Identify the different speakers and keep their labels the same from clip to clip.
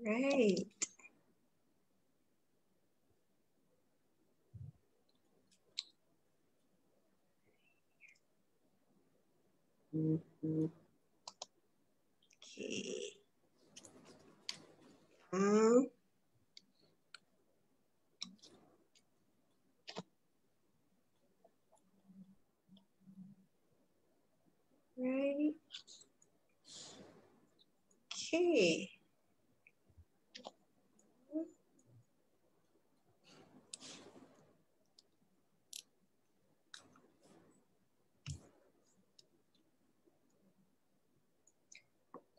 Speaker 1: Right. Okay. Right. Okay.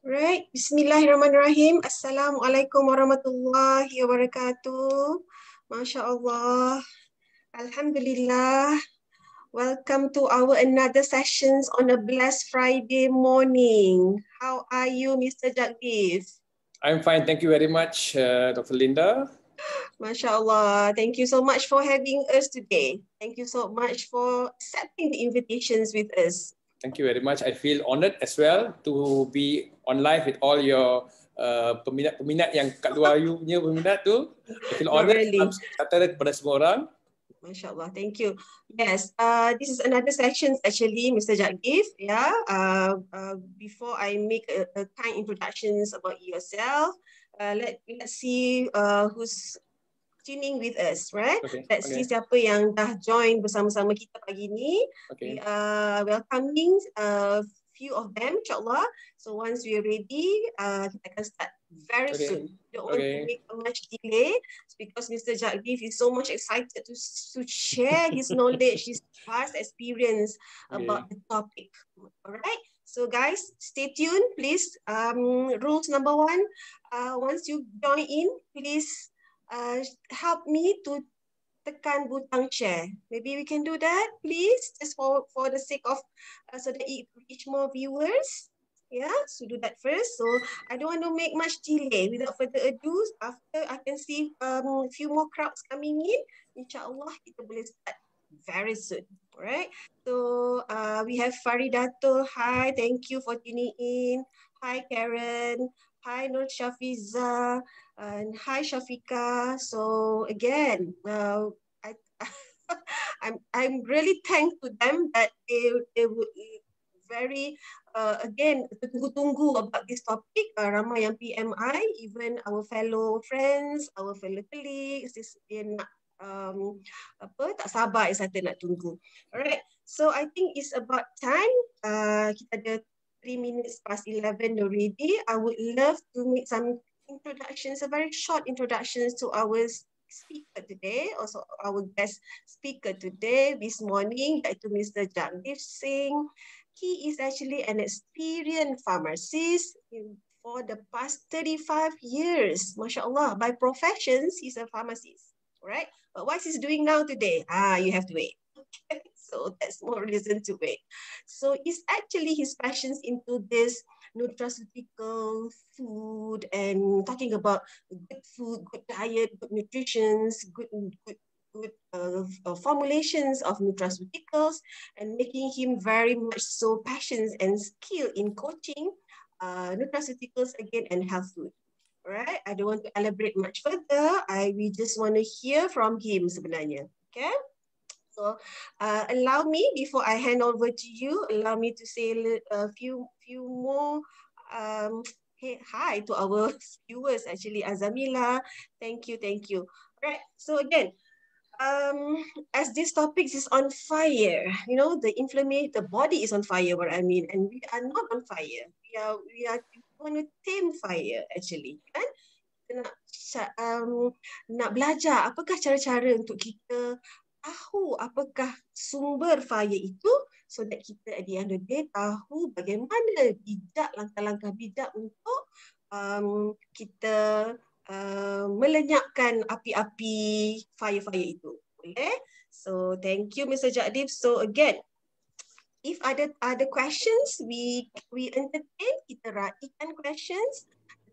Speaker 1: Right. Bismillahirrahmanirrahim. Assalamualaikum warahmatullahi wabarakatuh. Masya Allah. Alhamdulillah. Welcome to our another sessions on a blessed Friday morning. How are you, Mr. Jagdish?
Speaker 2: I'm fine. Thank you very much, Dr. Linda.
Speaker 1: Masya Allah. Thank you so much for having us today. Thank you so much for accepting the invitations with us.
Speaker 2: Thank you very much. I feel honored as well to be on live with all your peminat-peminat yang kat luar you punya peminat tu. I feel honored.
Speaker 1: Really.
Speaker 2: Kata kepada semua orang.
Speaker 1: Masya Allah, thank you. Yes, this is another section actually, Mr. Jagdish. Yeah, before I make a kind introductions about yourself, let's see who's tuning with us, right?
Speaker 2: Okay.
Speaker 1: Let's see siapa yang dah join bersama-sama kita pagi ni.
Speaker 2: Okay.
Speaker 1: We are welcoming few of them, insyaAllah. So once we are ready, kita akan start very soon. Don't want to make much delay because Mr. Jagdish is so much excited to share his knowledge, his past experience about the topic. All right. So guys, stay tuned, please. Rules number 1, once you join in, please help me to tekan butang share. Maybe we can do that, please, just for the sake of so that it reach more viewers. Yeah, so do that first. So I don't want to make much delay. Without further ado, after I can see a few more crowds coming in, insyaAllah kita boleh start very soon. All right. So we have Faridato. Hi, thank you for tuning in. Hi, Karen. Hi, Nur Shafiza. And hi, Shafika. So again, I'm really thankful to them that they would very again tunggu about this topic. Ramai yang PMI, even our fellow friends, our fellow colleagues, dia nak tak sabar saya nak tunggu. Alright, so I think it's about time. Kita ada 3 minutes past 11 already. I would love to make some introductions, a very short introductions to our speaker today, also our guest speaker today, this morning, to Mr. Jagdish Singh. He is actually an experienced pharmacist for the past 35 years. MashaAllah, by professions, he's a pharmacist, right? But what he's doing now today, you have to wait. Okay, so that's more reason to wait. So it's actually his passions into this nutraceutical food and talking about good food, good diet, good nutrition, good formulations of nutraceuticals, and making him very much so passionate and skilled in coaching nutraceuticals again and health food. Right? I don't want to elaborate much further. We just want to hear from him sebenarnya. Okay? So allow me, before I hand over to you, allow me to say a few more hey, hi to our viewers, actually. Azamila, thank you. All right, so again, as this topic is on fire, you know, the body is on fire, what I mean, and we are not on fire. We want to tame fire, actually, kan? Nak belajar apakah cara-cara untuk kita tahu apakah sumber fire itu, so that kita at the end of the day tahu bagaimana langkah-langkah bijak untuk kita melenyapkan api-api fire-fire itu. Okay? So thank you, Mr. Jagdish. So again, if ada questions, we entertain, kita raikan questions.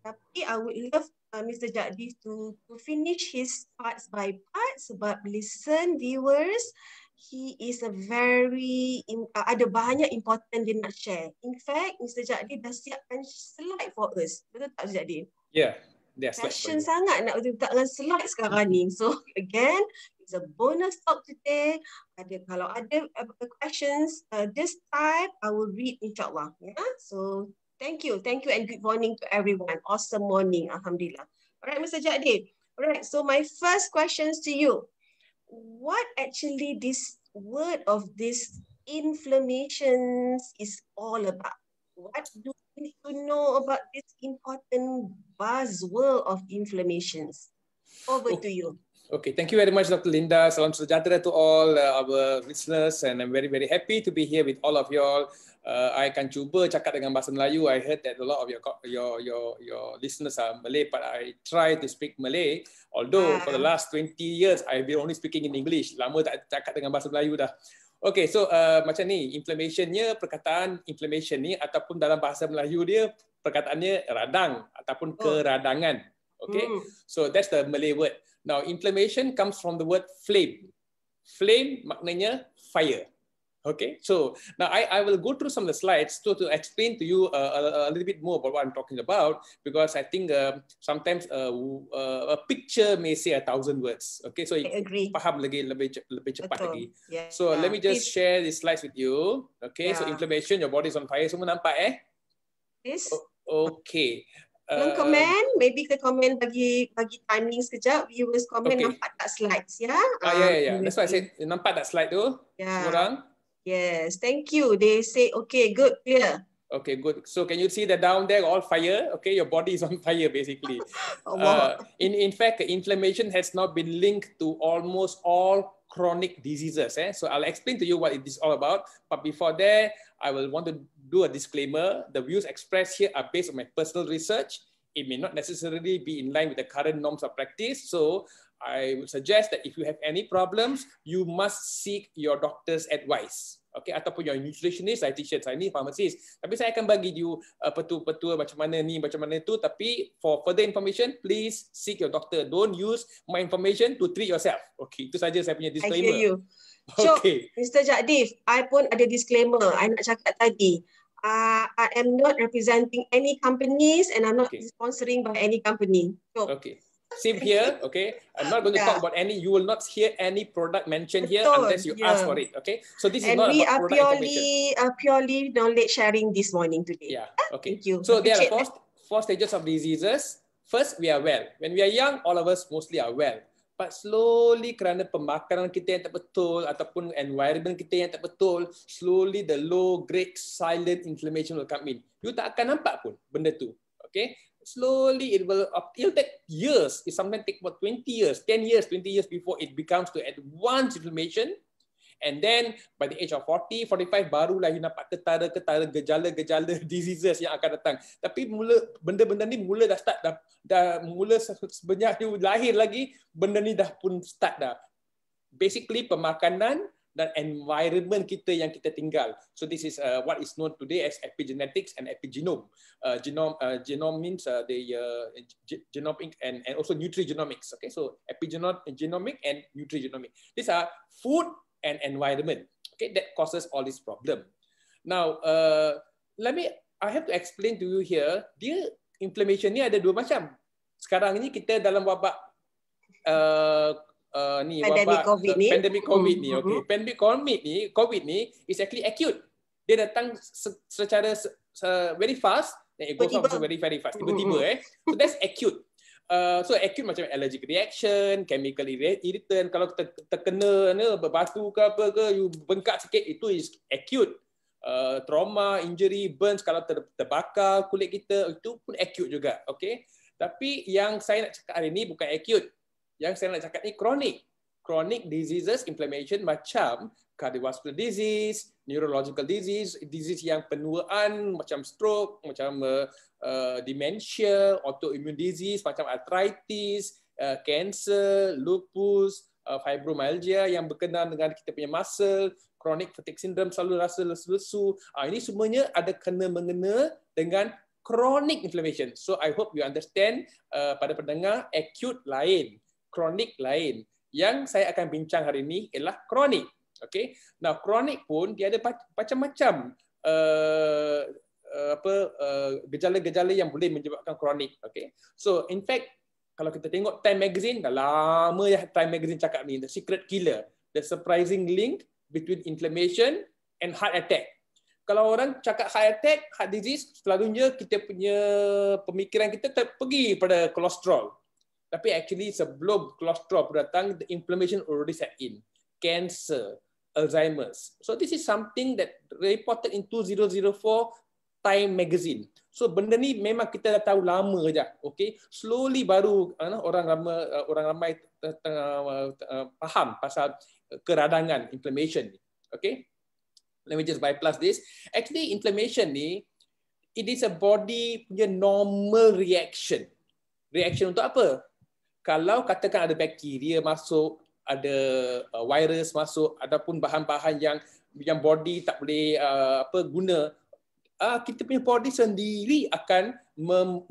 Speaker 1: Tapi I would love Mr. Jagdish to finish his parts by parts, sebab listen viewers, he is a very ada banyak important dia nak share. In fact, Mr. Jagdish dah siapkan slide for us. Betul tak, Mr. Jagdish?
Speaker 2: Yeah. There are slides for
Speaker 1: passion
Speaker 2: you.
Speaker 1: sangat nak letak dengan slide sekarang ni. So again, it's a bonus talk today. Kalau ada questions, this time I will read insyaAllah. Yeah? So thank you and good morning to everyone. Awesome morning, Alhamdulillah. Alright, Mr. Jadid. Alright, so my first questions to you. What actually this word of this inflammations is all about? What do we need to know about this important buzzword of inflammations? Over to you.
Speaker 2: Okay, thank you very much, Dr. Linda. Salam sejahtera to all our listeners, and I'm very, very happy to be here with all of you all. I akan cuba cakap dengan bahasa Melayu. I heard that a lot of your listeners are Malay, but I try to speak Malay. Although for the last 20 years, I've been only speaking in English. Lama tak cakap dengan bahasa Melayu dah. Okay, so macam ni, inflammationnya, perkataan inflammation ni ataupun dalam bahasa Melayu dia perkataannya radang ataupun keradangan. Okay, so that's the Malay word. Now, inflammation comes from the word flame. Flame maknanya fire. Okay, so now I will go through some of the slides to explain to you a little bit more about what I'm talking about, because I think sometimes a picture may say 1,000 words. Okay, so
Speaker 1: I agree.
Speaker 2: Faham lebih cepat lagi.
Speaker 1: Yeah.
Speaker 2: So let me just share these slides with you. Okay, so inflammation, your body is on fire. Semua nampak
Speaker 1: Please.
Speaker 2: Okay.
Speaker 1: Komen, maybe kita komen bagi timing sekejap. Viewers komen nampak tak slides ya?
Speaker 2: Yeah. That's why I said nampak tak slide tu? Semua orang?
Speaker 1: Yes, thank you. They say okay, good, clear.
Speaker 2: Okay, good. So can you see that down there, all fire? Okay, your body is on fire basically. In fact, inflammation has now been linked to almost all chronic diseases. So I'll explain to you what it is all about. But before that, I will want to do a disclaimer. The views expressed here are based on my personal research. It may not necessarily be in line with the current norms of practice. So I would suggest that if you have any problems, you must seek your doctor's advice. Okay, ataupun your nutritionist, dietitian, saya ni pharmacist. Tapi saya akan bagi you petua-petua macam mana ni, macam mana tu. Tapi for further information, please seek your doctor. Don't use my information to treat yourself. Okay, itu saja saya punya disclaimer.
Speaker 1: I hear you. So, Mr. Jadif, I pun ada disclaimer. I nak cakap tadi. I am not representing any companies and I'm not sponsoring by any company. So,
Speaker 2: same here, okay? I'm not going to talk about any, you will not hear any product mentioned here unless you ask for it, okay? So this is not about product information.
Speaker 1: And we are purely knowledge sharing this morning today.
Speaker 2: Yeah, okay.
Speaker 1: Thank you.
Speaker 2: So there are four stages of diseases. First, we are well. When we are young, all of us mostly are well. But slowly kerana pemakanan kita yang tak betul ataupun environment kita yang tak betul, slowly the low grade silent inflammation will come in. You tak akan nampak pun benda tu, okay? Slowly it'll take years. It sometimes take about 20 years, 10 years, 20 years before it becomes to advanced inflammation. And then by the age of 40, 45 barulah you nampak ketara-ketara gejala-gejala diseases yang akan datang. Tapi benda-benda ni mula dah start dah mula sebenarnya you lahir lagi, benda ni dah pun start dah. Basically pemakanan dan environment kita yang kita tinggal. So this is what is known today as epigenetics and epigenome. Genome means the genomic and also nutrigenomics. Okay, so epigenomic and nutrigenomic. These are food and environment. Okay, that causes all this problem. Now, I have to explain to you here. Dia inflammation ni ada dua macam. Sekarang ni kita dalam wabak
Speaker 1: pandemic COVID ni.
Speaker 2: Okay, pandemic COVID ni is actually acute. Dia datang secara very fast, and it goes off also very fast. Tiba-tiba So that's acute. So acute macam allergic reaction, chemical irritant. Kalau terkena berbatu ke apa ke, you bengkak sikit, itu is acute. Trauma, injury, burns, kalau terbakar kulit kita, itu pun acute juga. Okay. Tapi yang saya nak cakap hari ni bukan acute. Yang saya nak cakap ni chronic. Chronic diseases, inflammation macam cardiovascular disease, neurological disease, disease yang penuaan macam stroke, macam dementia, autoimmune disease macam arthritis, cancer, lupus, fibromyalgia yang berkenaan dengan kita punya muscle, chronic fatigue syndrome, selalu rasa lesu-lesu. Ini semuanya ada kena-mengena dengan chronic inflammation. So I hope you understand, pada pendengar, acute lain, chronic lain. Yang saya akan bincang hari ini ialah chronic. Okay. Now chronic pun dia ada macam-macam gejala-gejala yang boleh menyebabkan kronik. Okay? So in fact, kalau kita tengok Time Magazine, dah lama ya Time Magazine cakap ni, the secret killer, the surprising link between inflammation and heart attack. Kalau orang cakap heart attack, heart disease, selalunya kita punya pemikiran kita pergi pada kolesterol. Tapi actually sebelum kolesterol datang, the inflammation already set in. Cancer, Alzheimer's. So this is something that reported in 2004 Time Magazine. So benda ni memang kita dah tahu lama je. Okay? Slowly baru orang ramai faham pasal keradangan inflammation ni. Okay? Let me just bypass this. Actually, inflammation ni, it is a body punya normal reaction. Reaction untuk apa? Kalau katakan ada bakteria masuk, ada virus masuk, ataupun bahan-bahan yang body tak boleh guna, kita punya body sendiri akan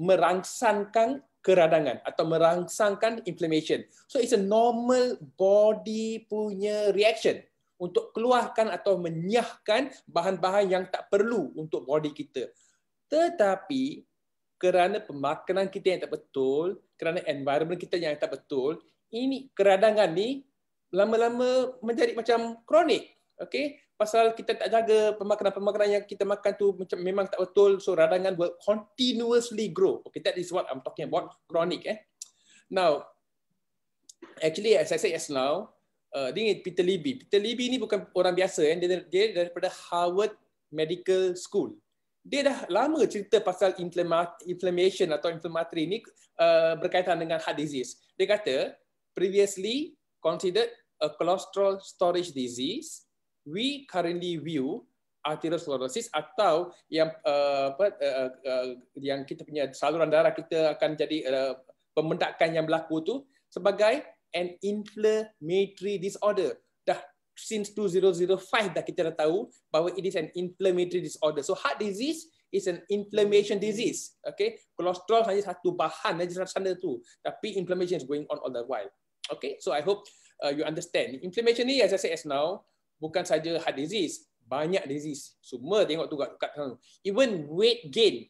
Speaker 2: merangsangkan keradangan atau merangsangkan inflammation. So it's a normal body punya reaction untuk keluarkan atau menyahkan bahan-bahan yang tak perlu untuk body kita. Tetapi kerana pemakanan kita yang tak betul, kerana environment kita yang tak betul, ini keradangan ni lama-lama menjadi macam kronik. Okay? Pasal kita tak jaga pemakanan yang kita makan tu macam memang tak betul, so radangan will continuously grow. Okay, that is what I'm talking about, chronic. Now, actually as I said just now, dia Peter Libby. Peter Libby ni bukan orang biasa, dia daripada Harvard Medical School. Dia dah lama cerita pasal inflammation atau inflammatory ni berkaitan dengan heart disease. Dia kata, previously considered a cholesterol storage disease, we currently view arteriosclerosis atau yang kita punya saluran darah kita akan jadi pembendakan yang berlaku tu sebagai an inflammatory disorder. Dah since 2005 dah kita dah tahu bahawa it is an inflammatory disorder. So heart disease is an inflammation disease. Okay, kolesterol hanya satu bahan saja sana tu, tapi inflammation is going on all the while. Okay, so I hope you understand. Inflammation ni, as I said just now, bukan saja heart disease, banyak disease. Semua tengok tu kat sana. Even weight gain,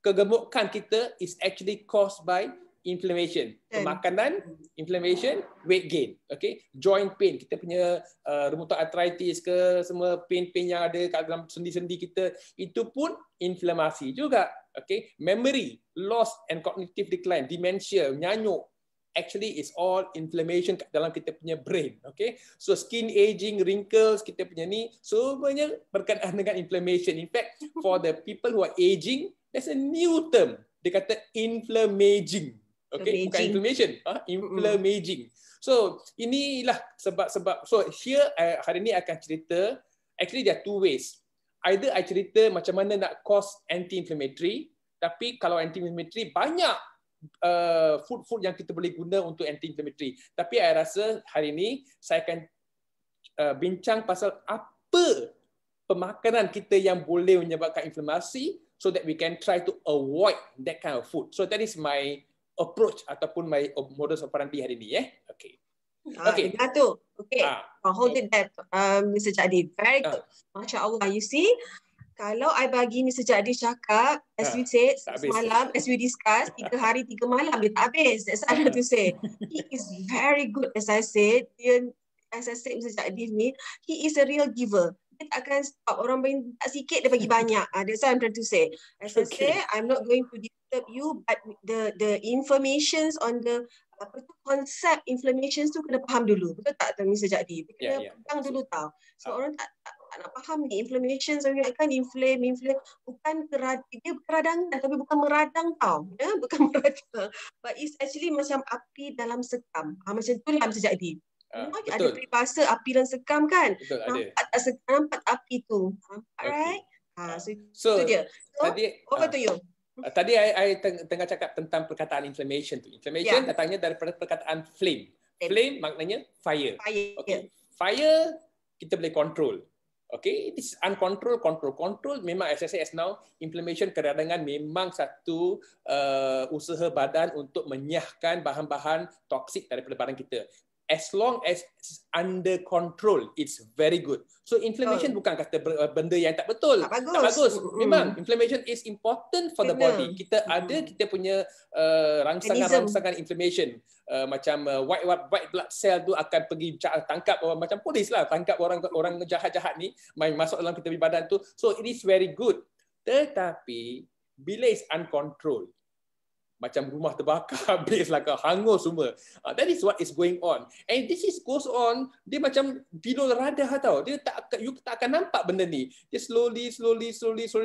Speaker 2: kegemukan kita is actually caused by inflammation. Pemakanan, inflammation, weight gain. Okay? Joint pain, kita punya rheumatoid arthritis ke, semua pain-pain yang ada kat dalam sendi-sendi kita, itu pun inflamasi juga. Okay? Memory, loss and cognitive decline, dementia, nyanyuk, actually is all inflammation kat dalam kita punya brain. Okay? So skin aging, wrinkles, kita punya ni, semuanya berkaitan dengan inflammation. In fact, for the people who are aging, there's a new term. Dia kata inflammaging. Okay, bukan inflammation, inflammaging. So inilah sebab-sebab. So here hari ni akan cerita, actually there are two ways. Either I cerita macam mana nak cause anti-inflammatory, tapi kalau anti-inflammatory banyak food yang kita boleh guna untuk anti-inflammatory. Tapi saya rasa hari ni saya akan bincang pasal apa pemakanan kita yang boleh menyebabkan inflamasi, so that we can try to avoid that kind of food. So that is my approach ataupun my modus operandi hari ni. Okay. Okay.
Speaker 1: Dengar tu. Okay. Hold it there, Mr. Jadi. Very good. Masya Allah. You see, kalau I bagi Mr. Jadi cakap, as we said, semalam, as we discuss, 3 hari 3 malam, dia tak habis. That's all I have to say. He is very good, as I said. Mr. Jadi ni, he is a real giver. Dia tak akan stop. Orang bagi sikit, dia bagi banyak. That's what I'm trying to say. As I say, I'm not going to disturb you, but the informations on the konsep inflammation tu kena faham dulu. Betul tak, Mr. Jadi? Kena faham dulu tau. So orang tak nak faham ni. Inflammation, so kan inflame, bukan dia keradangan, tapi bukan meradang tau. Bukan meradang. But it's actually macam api dalam sekam. Macam tu lah Mr. Jadi. Ada peribahasa api dan sekam kan? Betul, nampak tak sekam, nampak api tu. Alright? So itu dia. So, over to you.
Speaker 2: Tadi I tengah cakap tentang perkataan inflammation tu. Inflammation datangnya daripada perkataan flame. Flame maknanya fire. Okay. Fire kita boleh control. Okay, it is uncontrolled, control. Memang as I say as now, inflammation keradangan memang satu usaha badan untuk menyahkan bahan-bahan toksik daripada badan kita. as long as it's under control, it's very good. So inflammation bukan kata benda yang tak betul.
Speaker 1: Tak bagus.
Speaker 2: Tak bagus. Memang inflammation is important for the body. Kita ada kita punya rangsangan inflammation. Macam white blood cell tu akan pergi tangkap macam polis lah, tangkap orang jahat-jahat ni main masuk dalam kita punya badan tu. So it is very good. Tetapi bila is uncontrolled, macam rumah terbakar habis lah, hangus semua. That is what is going on. And this goes on, dia macam below the radar tau. Dia you tak akan nampak benda ni. Dia slowly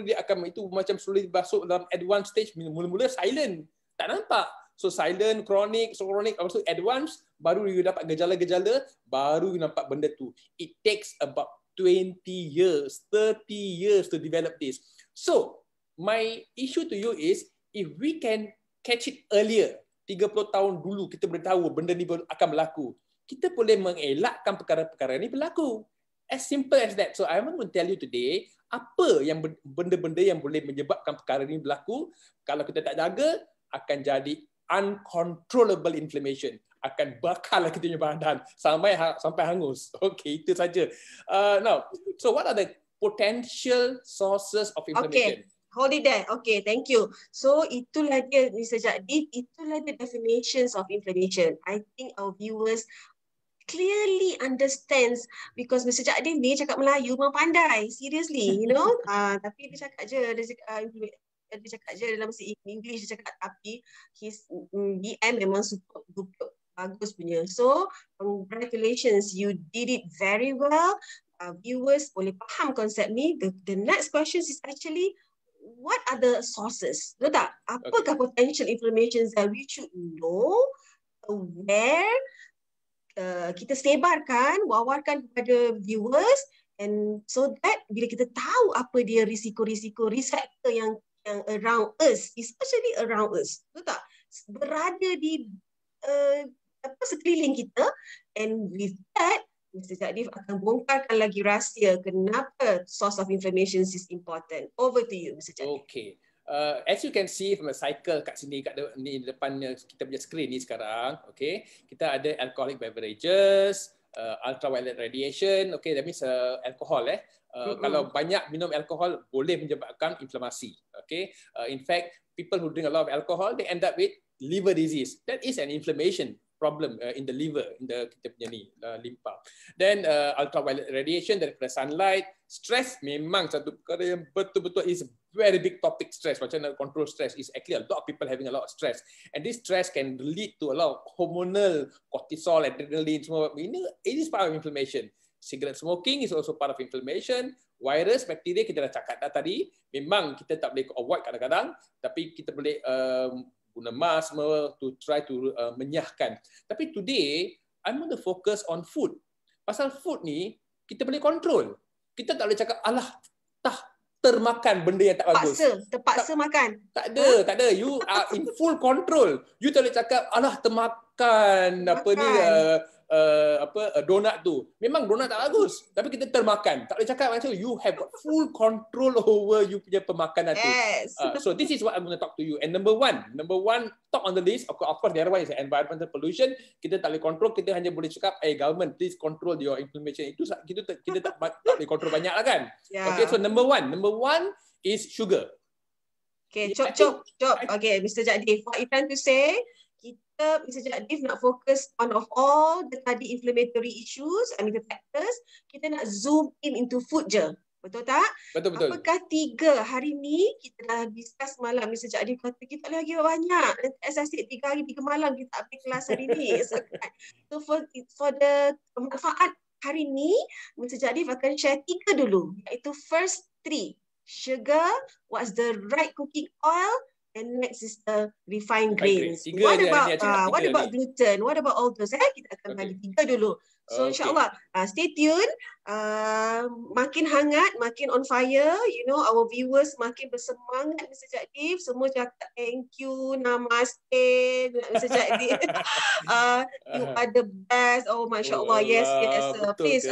Speaker 2: dia akan itu macam slowly masuk dalam advanced stage. Mula-mula silent, tak nampak. So silent, chronic, lepas tu advanced, baru you dapat gejala-gejala, baru you nampak benda tu. It takes about 20 years, 30 years to develop this. So my issue to you is, if we can catch it earlier, 30 tahun dulu kita boleh tahu benda ni akan berlaku, kita boleh mengelakkan perkara-perkara ni berlaku. As simple as that. So I want to tell you today, apa yang benda-benda yang boleh menyebabkan perkara ni berlaku. Kalau kita tak jaga, akan jadi uncontrollable inflammation. Akan bakar lah kita punya badan sampai hangus. Okay, itu saja. Now, so what are the potential sources of inflammation?
Speaker 1: Okay. Hold it there. Okay, thank you. So itulah dia, Mr. Jadif, itulah the definitions of inflammation. I think our viewers clearly understands, because Mr. Jadif ni cakap Melayu memang pandai, seriously, you know. Tapi dia cakap je, dia cakap je dalam bahasa English, dia cakap, tapi his DM memang super bagus punya. So congratulations, you did it very well. Viewers boleh faham konsep ni. The next question is actually, what are the sources? Tahu tak? Apakah potential inflammations that we should know, aware, kita sebarkan, wawarkan kepada viewers, and so that bila kita tahu apa dia risiko-risiko, risk factor yang around us, especially around us, tahu tak? Berada di sekeliling kita, and with that, Mr. Jadif akan bongkarkan lagi rahsia kenapa source of inflammation is important. Over to you, Mr. Jadif.
Speaker 2: Okay. As you can see from the cycle kat sini, kat ni depan kita punya screen ni sekarang, okay, kita ada alcoholic beverages, ultraviolet radiation, okay, that means alcohol. Kalau banyak minum alcohol boleh menyebabkan inflamasi. Okay, in fact, people who drink a lot of alcohol, they end up with liver disease. That is an inflammation problem in the liver, in the kita punya ni limpa. Then ultraviolet radiation daripada sunlight, stress memang satu perkara yang betul-betul is very big topic. Stress, macam nak control stress, is actually a lot of people having a lot of stress, and this stress can lead to a lot of hormonal, cortisol, adrenaline semua. It is part of inflammation. Cigarette smoking is also part of inflammation. Virus, bakteria kita dah cakap tadi, memang kita tak boleh avoid kadang-kadang, tapi kita boleh guna mask to try to menyahkan. Tapi today, I'm going to focus on food. Pasal food ni, kita boleh control. Kita tak boleh cakap, alah, termakan benda yang tak bagus.
Speaker 1: Terpaksa makan.
Speaker 2: Tak ada. You are in full control. You tak boleh cakap, alah, termakan donat tu. Memang donat tak bagus, tapi kita termakan. Tak boleh cakap macam you have got full control over you punya pemakanan tu.
Speaker 1: Yes.
Speaker 2: So this is what I'm going to talk to you. And number one, top on the list, of course, the other one is environmental pollution. Kita tak boleh control, kita hanya boleh cakap, government, please control your inflammation. Itu kita tak boleh control banyak lah kan. Yeah. Okay, so number one is sugar.
Speaker 1: Okay, chop. Okay, Mr. Jadif, what you trying to say? Mr. Jadif nak fokus on of all the tadi inflammatory issues, the factors, kita nak zoom into food je. Betul tak?
Speaker 2: Betul.
Speaker 1: Apakah 3 hari ni kita dah discuss malam, Mr. Jadif kata kita lagi banyak. As I said, 3 hari 3 malam kita ambil kelas hari ni. So for the manfaat hari ni, Mr. Jadif akan share 3 dulu. Iaitu first 3. Sugar, what's the right cooking oil, and next is the refined grains. What about gluten? What about all those? Kita akan bagi 3 dulu. So insyaAllah, stay tuned. Makin hangat, makin on fire. You know, our viewers makin bersemangat, Mr. Jadif. Semua cakap thank you, namaste, Mr. Jadif. You are the best. Oh, Masya Allah. Yes. Please,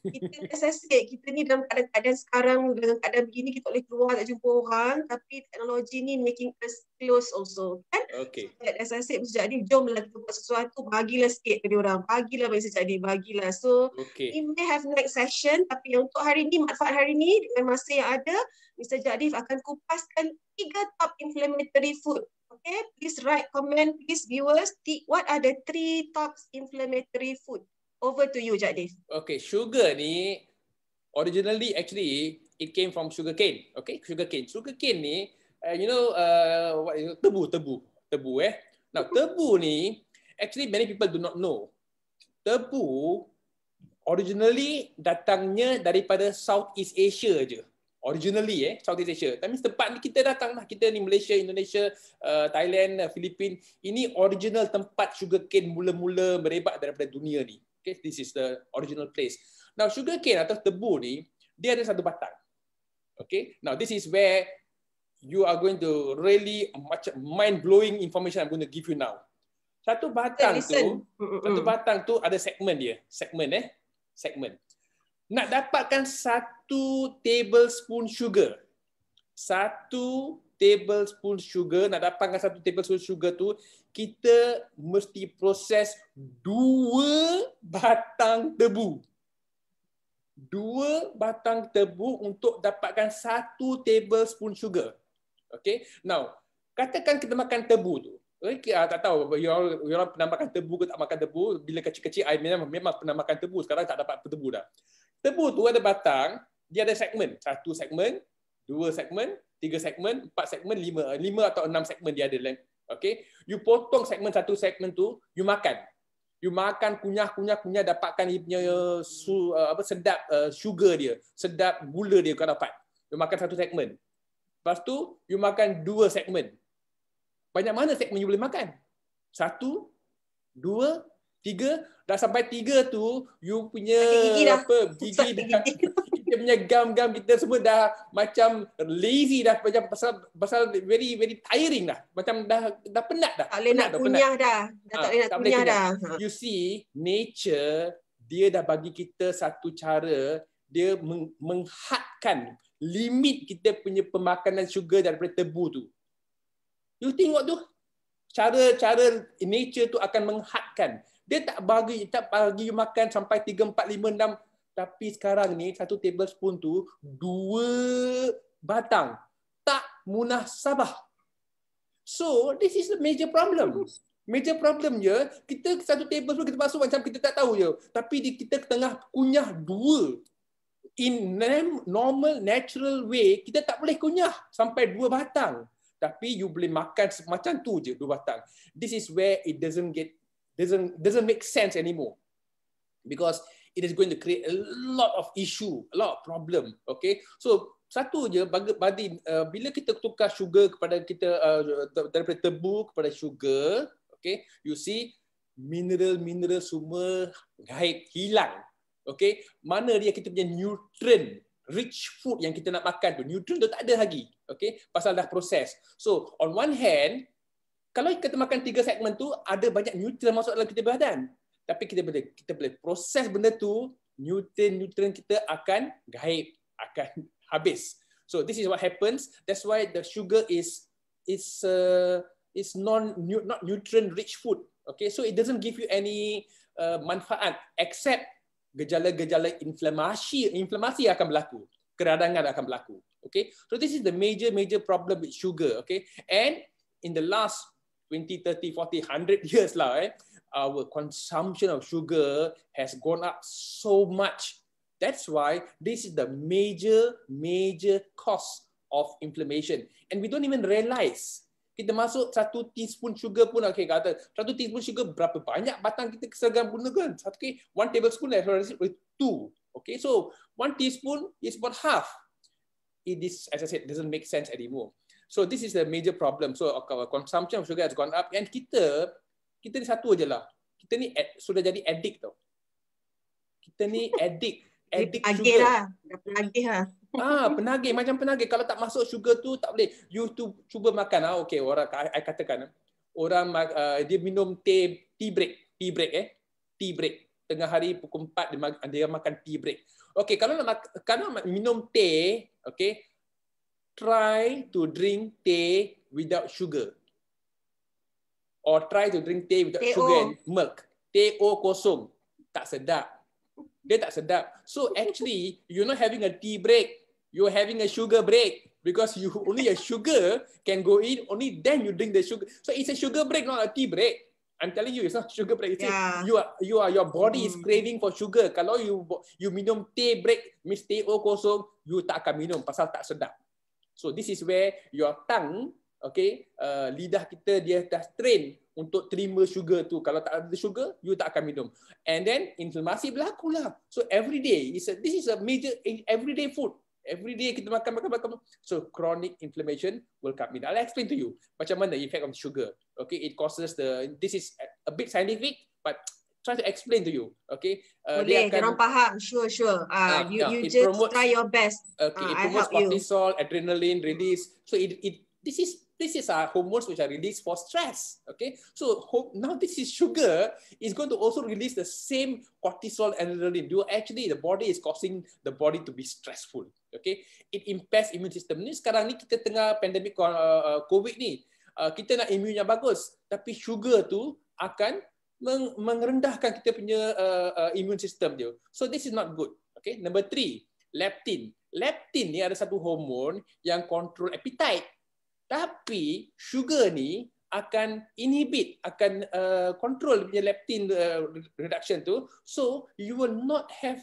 Speaker 1: kita tersesit. Kita ni dalam keadaan sekarang, dalam keadaan begini, kita boleh keluar tak jumpa orang, tapi teknologi ni making us close also, kan?
Speaker 2: Okay.
Speaker 1: As I said, jadi jomlah kita buat sesuatu, bagilah sikit kepada orang, bagilah bagi jadi, bagilah. So,
Speaker 2: Okay.
Speaker 1: we may have next session, tapi untuk hari ni, manfaat hari ni, dengan masa yang ada, Mr. Jadif akan kupaskan 3 top inflammatory food. Okay, please write comment, please viewers, what are the 3 top inflammatory food? Over to you, Jadif.
Speaker 2: Okay, sugar ni originally actually it came from sugar cane. Okay, sugar cane. Sugar cane ni, what is it? Tebu. Now tebu ni actually many people do not know. Tebu originally datangnya daripada Southeast Asia je. Originally Southeast Asia. Tapi tempat ni kita datang lah. Kita ni Malaysia, Indonesia, Thailand, Filipina. Ini original tempat sugar cane mula-mula merebak daripada dunia ni. Okay, this is the original place. Now sugar cane atau tebu ni dia ada satu batang. Okay, now this is where you are going to really much mind-blowing information I'm going to give you now. Satu batang tu ada segmen dia. Segmen. Nak dapatkan 1 tablespoon sugar. 1 tablespoon sugar, nak dapatkan 1 tablespoon sugar tu, kita mesti proses 2 batang tebu. 2 batang tebu untuk dapatkan 1 tablespoon sugar. Okay. Now, katakan kita makan tebu tu. Okay, tak tahu, you orang pernah makan tebu ke tak makan tebu. Bila kecil-kecil, I memang pernah makan tebu. Sekarang tak dapat tebu dah. Tebu tu ada batang, dia ada segmen. 1 segmen, 2 segmen, 3 segmen, 4 segmen, 5 atau 6 segmen dia ada. Okay. You potong segmen 1 segmen tu, you makan. You makan, kunyah, dapatkan dia punya sedap sugar dia, sedap gula dia kau dapat. You makan 1 segmen. Lepas tu, you makan 2 segmen. Banyak mana segmen you boleh makan? 1, 2, 3, dah sampai 3 tu, you punya gigi dah, kita punya gam-gam kita semua dah macam lazy dah, macam pasal very very tiring dah. Macam dah penat dah.
Speaker 1: Tak boleh nak kunyah dah. Tak boleh nak kunyah dah.
Speaker 2: You see, nature dia dah bagi kita satu cara, dia menghadkan limit kita punya pemakanan sugar daripada tebu tu. You tengok tu, cara nature tu akan menghadkan. Dia tak bagi you makan sampai 3, 4, 5, 6. Tapi sekarang ni 1 tablespoon tu 2 batang. Tak munasabah. So, this is a major problem. Major problem je, kita 1 tablespoon kita masuk macam kita tak tahu je. Tapi kita tengah kunyah 2. In normal, natural way, kita tak boleh kunyah sampai 2 batang. Tapi you boleh makan macam tu je 2 batang. This is where it doesn't make sense anymore, because it is going to create a lot of issue, a lot of problem. Okay, so satu je bila kita tukar sugar kepada kita daripada tebu kepada sugar, okay, you see mineral semua gaib, hilang. Okay, mana dia kita punya nutrient rich food yang kita nak makan tu, nutrient tu tak ada lagi. Okay, pasal dah proses. So on one hand, kalau kita makan 3 segmen tu, ada banyak nutrien masuk dalam kita badan. Tapi kita boleh proses benda tu, nutrien kita akan gaib, akan habis. So this is what happens. That's why the sugar is not nutrient rich food. Okay, so it doesn't give you any manfaat except gejala-gejala inflamasi akan berlaku, keradangan akan berlaku. Okay, so this is the major problem with sugar. Okay, and in the last 20, 30, 40, 100 years lah, our consumption of sugar has gone up so much. That's why this is the major cause of inflammation, and we don't even realize. Kita masuk 1 teaspoon sugar pun, okay, kata 1 teaspoon sugar berapa banyak batang kita kesergam gunakan? 1 tablespoon is 2. Okay, so 1 teaspoon is about half. It is, as I said, doesn't make sense anymore. So this is the major problem. So our consumption of sugar has gone up, and kita ni satu aje lah. Kita ni sudah jadi addict tau. Kita ni addict sugar.
Speaker 1: Lah. Dah penagih lah.
Speaker 2: Penagih, macam penagih. Kalau tak masuk sugar tu tak boleh. You tu cuba makan. Okay, orang I katakan orang dia minum tea break. tengah hari pukul 4 dia makan tea break. Okay, kalau nak minum teh, okay, try to drink tea without sugar. Or try to drink tea without sugar and milk. Teh kosong. Tak sedap. Dia tak sedap. So actually, you're not having a tea break. You're having a sugar break. Because you only a sugar can go in, only then you drink the sugar. So it's a sugar break, not a tea break. I'm telling you, it's not sugar break. Your body is craving for sugar. Kalau you minum tea break, means teh kosong, you tak akan minum pasal tak sedap. So this is where your tongue, okay, lidah kita dia dah train untuk terima sugar tu. Kalau tak ada sugar, you tak akan minum. And then inflamasi berlaku lah. So every day, this is a major everyday food. Every day kita makan. So chronic inflammation will come in. I'll explain to you macam mana effect of sugar. Okay, it causes this is a bit scientific, but try to explain to you. Okay,
Speaker 1: boleh, jangan faham. Sure. You just promotes, try your best.
Speaker 2: Okay, it promotes cortisol, adrenaline release. So this is our hormones which are released for stress. Okay, so now this is sugar is going to also release the same cortisol and adrenaline. Actually, the body is causing the body to be stressful. Okay, it impairs immune system. Ni sekarang ni kita tengah pandemik COVID ni, kita nak immune yang bagus, tapi sugar tu akan merendahkan kita punya immune system dia. So this is not good. Okay, number 3, leptin. Leptin ni ada satu hormon yang control appetite. Tapi sugar ni akan inhibit, akan control punya leptin reduction tu. So you will not have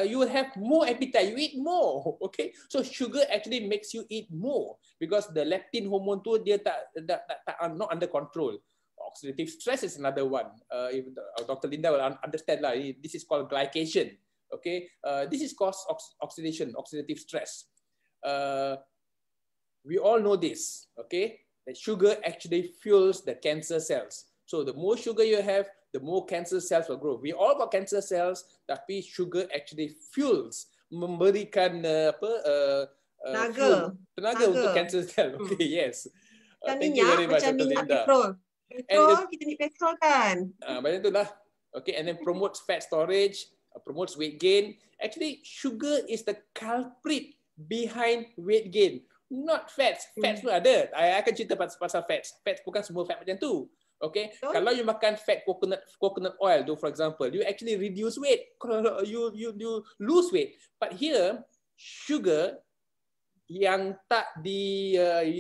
Speaker 2: you will have more appetite. You eat more. Okay. So sugar actually makes you eat more because the leptin hormone tu dia not under control. Oxidative stress is another one. Dr. Linda will understand lah. This is called glycation. Okay. This is called oxidative stress. We all know this, okay? That sugar actually fuels the cancer cells. So the more sugar you have, the more cancer cells will grow. We all got cancer cells, tapi sugar actually fuels, memberikan tenaga untuk cancer cell. Okay, yes.
Speaker 1: Thank you very much, Dr. Linda. Petrol, kita ni petrol kan?
Speaker 2: Macam tu lah. Okay, and then promotes fat storage, promotes weight gain. Actually, sugar is the culprit behind weight gain. Not fats. Fats pun ada. I akan cerita pasal fats. Fats bukan semua fat macam tu. Okay. Kalau you makan fat coconut oil tu, for example, you actually reduce weight. Kalau you lose weight. But here, sugar yang tak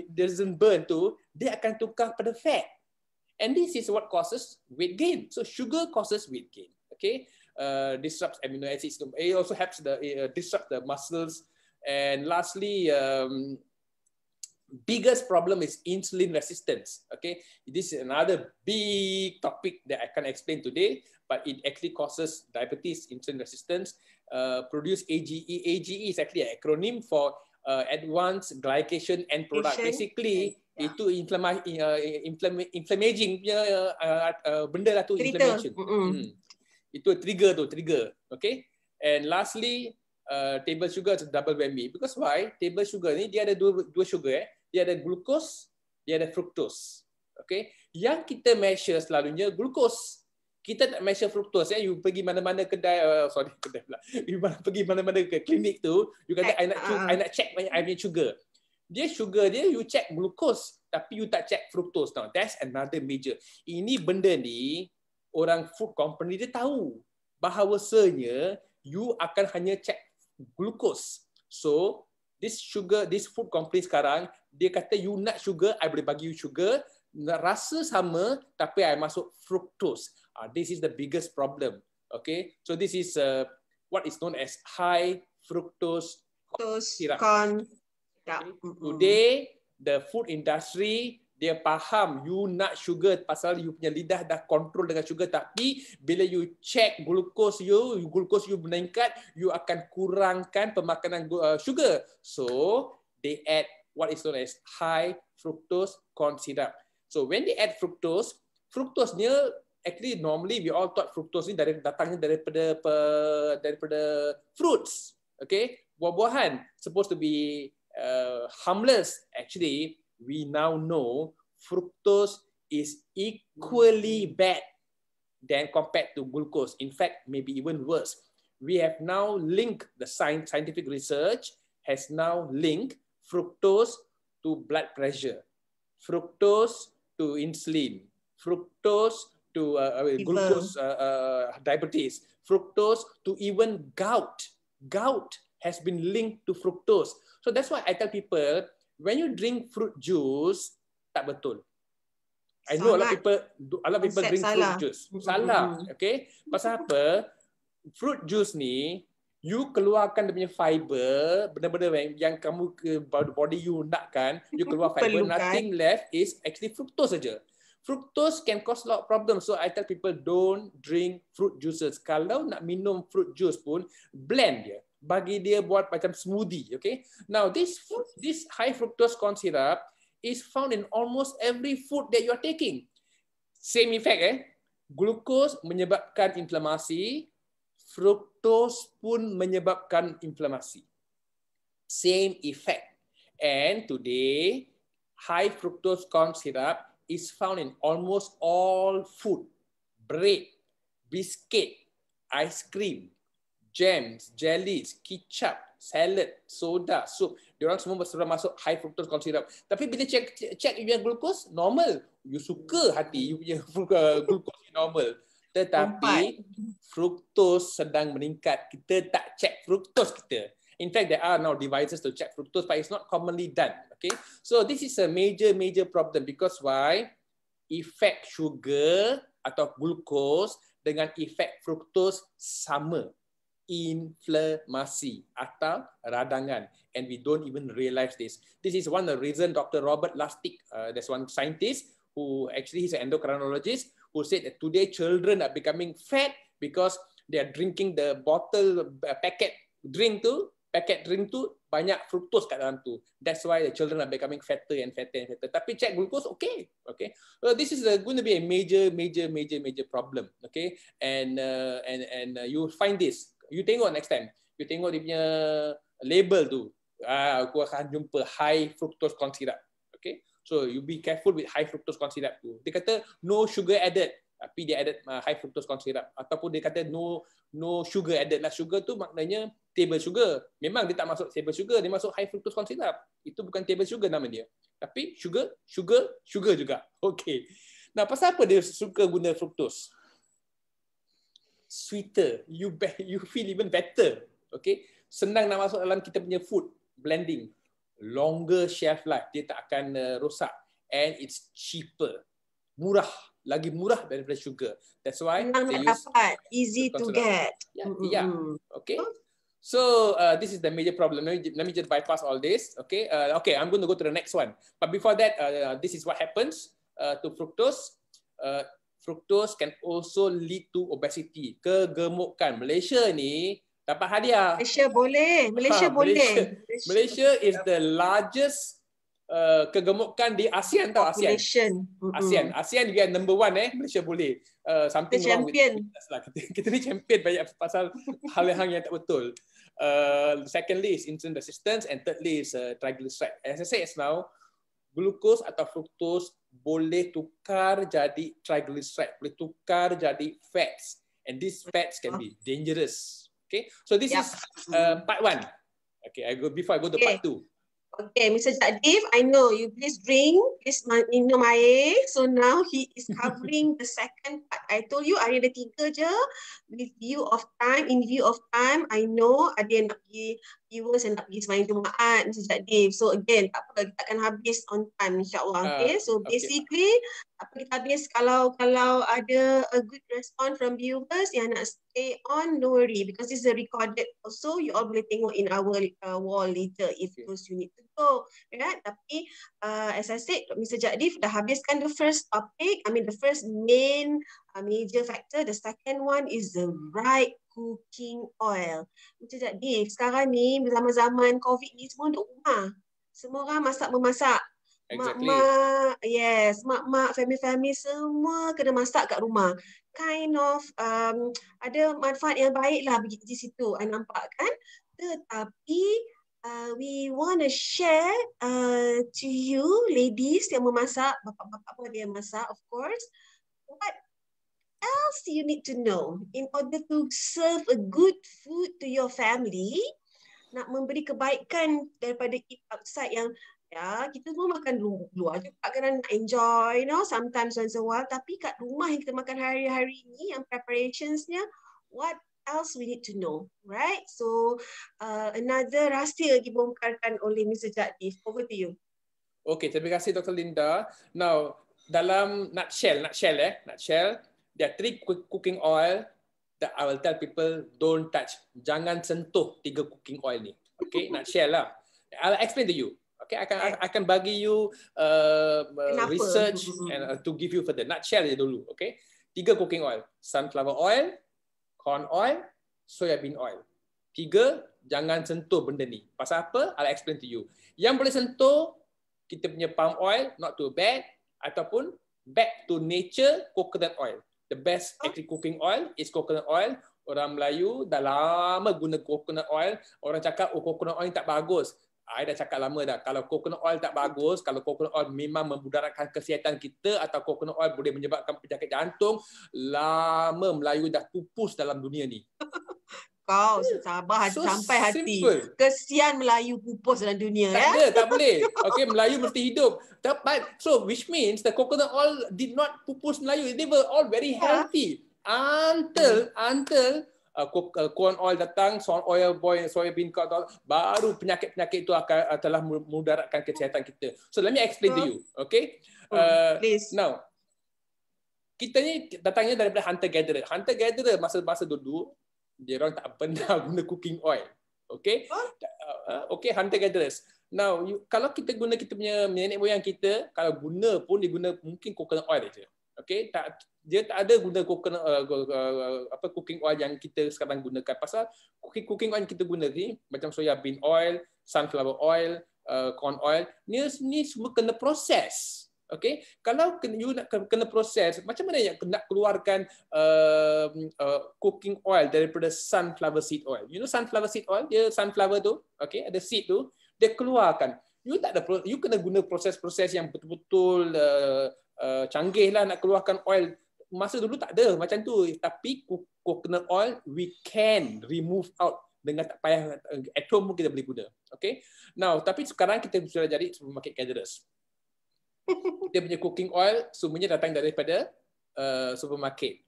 Speaker 2: doesn't burn tu, dia akan tukar pada fat. And this is what causes weight gain. So sugar causes weight gain. Okay. Disrupts amino acids. It also helps disrupt the muscles. And lastly, biggest problem is insulin resistance. Okay, this is another big topic that I can't explain today, but it actually causes diabetes, insulin resistance, produce AGE. AGE is actually an acronym for advanced glycation end product. Basically, itu inflammaging punya benda lah tu, inflammation. Itu trigger. Okay, and lastly, table sugar is double whammy. Because why? Table sugar ni dia ada dua sugar. Dia ada glucose, dia ada fructose. Okay? Yang kita measure selalunya glucose. Kita tak measure fructose. You pergi mana-mana kedai, kedai pula. You pergi mana-mana ke klinik tu, you kata I nak check I punya sugar. Sugar dia you check glucose, tapi you tak check fructose. Now, that's another major. Ini benda ni orang food company dia tahu bahawasanya you akan hanya check glucose. So this food company sekarang dia kata you nak sugar, I boleh bagi you sugar, rasa sama tapi I masuk fructose. This is the biggest problem. Okay, so this is what is known as high fructose syrup. Today the food industry dia faham you nak sugar pasal you punya lidah dah kontrol dengan sugar, tapi bila you check glucose you meningkat, you akan kurangkan pemakanan sugar. So they add what is known as high fructose corn syrup. So when they add fructose nya actually normally we all thought fructose ni datangnya daripada fruits. Okay, buah-buahan supposed to be harmless. Actually, we now know fructose is equally bad than compared to glucose. In fact, maybe even worse. We have now linked the scientific research has now linked fructose to blood pressure, fructose to insulin, fructose to glucose diabetes, fructose to even gout. Gout has been linked to fructose. So that's why I tell people, when you drink fruit juice, tak betul. I know a lot of people drink fruit juice. Salah, okay? Pasal apa? Fruit juice ni, you keluarkan dia punya fiber, benda-benda yang kamu body you nakkan, you keluar fiber, nothing left is actually fructose saja. Fructose can cause a lot of problems. So I tell people, don't drink fruit juices. Kalau nak minum fruit juice pun, blend dia. Bagi dia buat macam smoothie, okay? Now, this high fructose corn syrup is found in almost every food that you are taking. Same effect, Glucose menyebabkan inflamasi, fructose pun menyebabkan inflamasi. Same effect. And today, high fructose corn syrup is found in almost all food. Bread, biscuit, ice cream, jams, jellies, ketchup, salad, soda, soup. Diorang semua sudah masuk high fructose corn syrup. Tapi bila check you punya glucose, normal. You suka hati you punya glucose normal. Tetapi fructose sedang meningkat. Kita tak check fructose kita. In fact, there are now devices to check fructose, but it's not commonly done. Okay, so this is a major problem because why? Efek sugar atau glucose dengan efek fructose sama. Inflamasi atau radangan, and we don't even realize this. This is one of the reason Dr. Robert Lustig, there's one scientist who actually he's an endocrinologist who said that today children are becoming fat because they are drinking the bottle packet drink tu banyak fructose kat dalam tu. That's why the children are becoming fatter and fatter. Tapi check glucose, okay. This is going to be a major problem. Okay, and you find this. You tengok next time. You tengok dia punya label tu. Aku akan jumpa high fructose corn syrup. Okay, so you be careful with high fructose corn syrup tu. Dia kata no sugar added, tapi dia added high fructose corn syrup. Ataupun dia kata no sugar added lah. Sugar tu maknanya table sugar. Memang dia tak masuk table sugar, dia masuk high fructose corn syrup. Itu bukan table sugar nama dia. Tapi sugar juga. Okay. Nah, pasal apa dia suka guna fructose? Sweeter, you feel even better. Okay, senang nak masuk dalam kita punya food blending, longer shelf life, dia tak akan rosak, and it's cheaper, lagi murah daripada sugar. That's why they use
Speaker 1: easy to get.
Speaker 2: Yeah. Okay. So this is the major problem. Let me just bypass all this. Okay. Okay, I'm going to go to the next one. But before that, this is what happens to fructose. Fructose can also lead to obesity, kegemukan. Malaysia ni dapat hadiah.
Speaker 1: Malaysia boleh.
Speaker 2: Malaysia is the largest kegemukan di ASEAN tau. ASEAN we are number 1 Malaysia boleh. Something wrong with us lah. Kita ni champion banyak pasal hal-hal yang tak betul. Secondly is insulin resistance, and thirdly is triglyceride. As I said now, glucose atau fructose boleh tukar jadi triglyceride, boleh tukar jadi fats, and these fats can be dangerous. Okay, so this is part 1. Okay, before I go to part 2.
Speaker 1: Okay, Mr. Jadif, I know you please minum air. So now he is covering the second part. I told you hari ada 3 je. In view of time, I know ada yang nak pergi viewers yang nak pergi sembahyang Jumaat, Mr. Jadif. So again, tak apa, kita akan habis on time insyaAllah. Okay, so basically, apa kita habis kalau ada a good response from viewers yang nak stay on, no worry, because this is a recorded also, you all boleh tengok in our wall later if those you need to go, right? Tapi as I said, Mr. Jadif dah habiskan the first topic, the first main major factor. The second one is the right cooking oil. Mr. Jadif, sekarang ni zaman-zaman COVID ni semua duduk rumah, semua orang masak-memasak.
Speaker 2: Exactly.
Speaker 1: Mak-mak, family semua kena masak kat rumah. Kind of ada manfaat yang baik lah di situ, I nampak kan. Tetapi we want to share to you ladies yang memasak, bapak-bapak pun ada yang masak of course. What else you need to know in order to serve a good food to your family, nak memberi kebaikan daripada eat outside yang ya kita semua makan luar juga kan nak enjoy, you know, sometimes once a while, tapi kat rumah yang kita makan hari-hari ni yang preparationsnya, what else we need to know, right? So another rahsia dibongkarkan oleh Mr. Jadif. Over to you.
Speaker 2: Okay, terima kasih Dr. Linda. Now, dalam nutshell, there are 3 cooking oil that I will tell people don't touch. Jangan sentuh 3 cooking oil ni. Okay, nutshell lah. I'll explain to you. Okay, akan bagi you research and to give you further. Nutshell je dulu. Okay, 3 cooking oil: sunflower oil, corn oil, soybean oil. 3, jangan sentuh benda ni. Pasal apa? I'll explain to you. Yang boleh sentuh, kita punya palm oil, not too bad, ataupun back to nature, coconut oil. The best actually cooking oil is coconut oil. Orang Melayu dah lama guna coconut oil. Orang cakap, oh coconut oil tak bagus. I dah cakap lama dah. Kalau coconut oil tak bagus, kalau coconut oil memang memudaratkan kesihatan kita atau coconut oil boleh menyebabkan penyakit jantung, lama Melayu dah pupus dalam dunia ni.
Speaker 1: Kau sabar sampai hati. Simple. Kesian Melayu pupus dalam dunia.
Speaker 2: Tak ada, tak boleh. Okay, Melayu mesti hidup. So, which means the coconut oil did not pupus Melayu. They were all very healthy. Until corn oil datang, soybean oil, baru penyakit-penyakit itu telah memudaratkan kesihatan kita. So, let me explain to you. Okay?
Speaker 1: Please.
Speaker 2: Now, kita ni datangnya daripada hunter-gatherer. Hunter-gatherer masa dulu, dia orang tak pernah guna cooking oil. Okay? Okay, hunter-gatherers. Now, kalau kita guna kita punya nenek moyang kita, kalau guna pun dia guna mungkin coconut oil saja. Okay? Dia tak ada guna coconut cooking oil yang kita sekarang gunakan. Pasal cooking oil yang kita guna ni macam soya bean oil, sunflower oil, corn oil, ni semua kena proses. Okay, kalau you nak kena proses, macam mana nak keluarkan cooking oil daripada sunflower seed oil? You know sunflower seed oil, dia sunflower tu, okay, ada seed tu, dia keluarkan. You kena guna proses-proses yang betul-betul canggih lah nak keluarkan oil. Masa dulu tak ada macam tu, tapi coconut oil we can remove out dengan tak payah at home pun kita boleh guna. Okay, now tapi sekarang kita sudah jadi supermarket gatherers. Dia punya cooking oil semuanya datang daripada supermarket.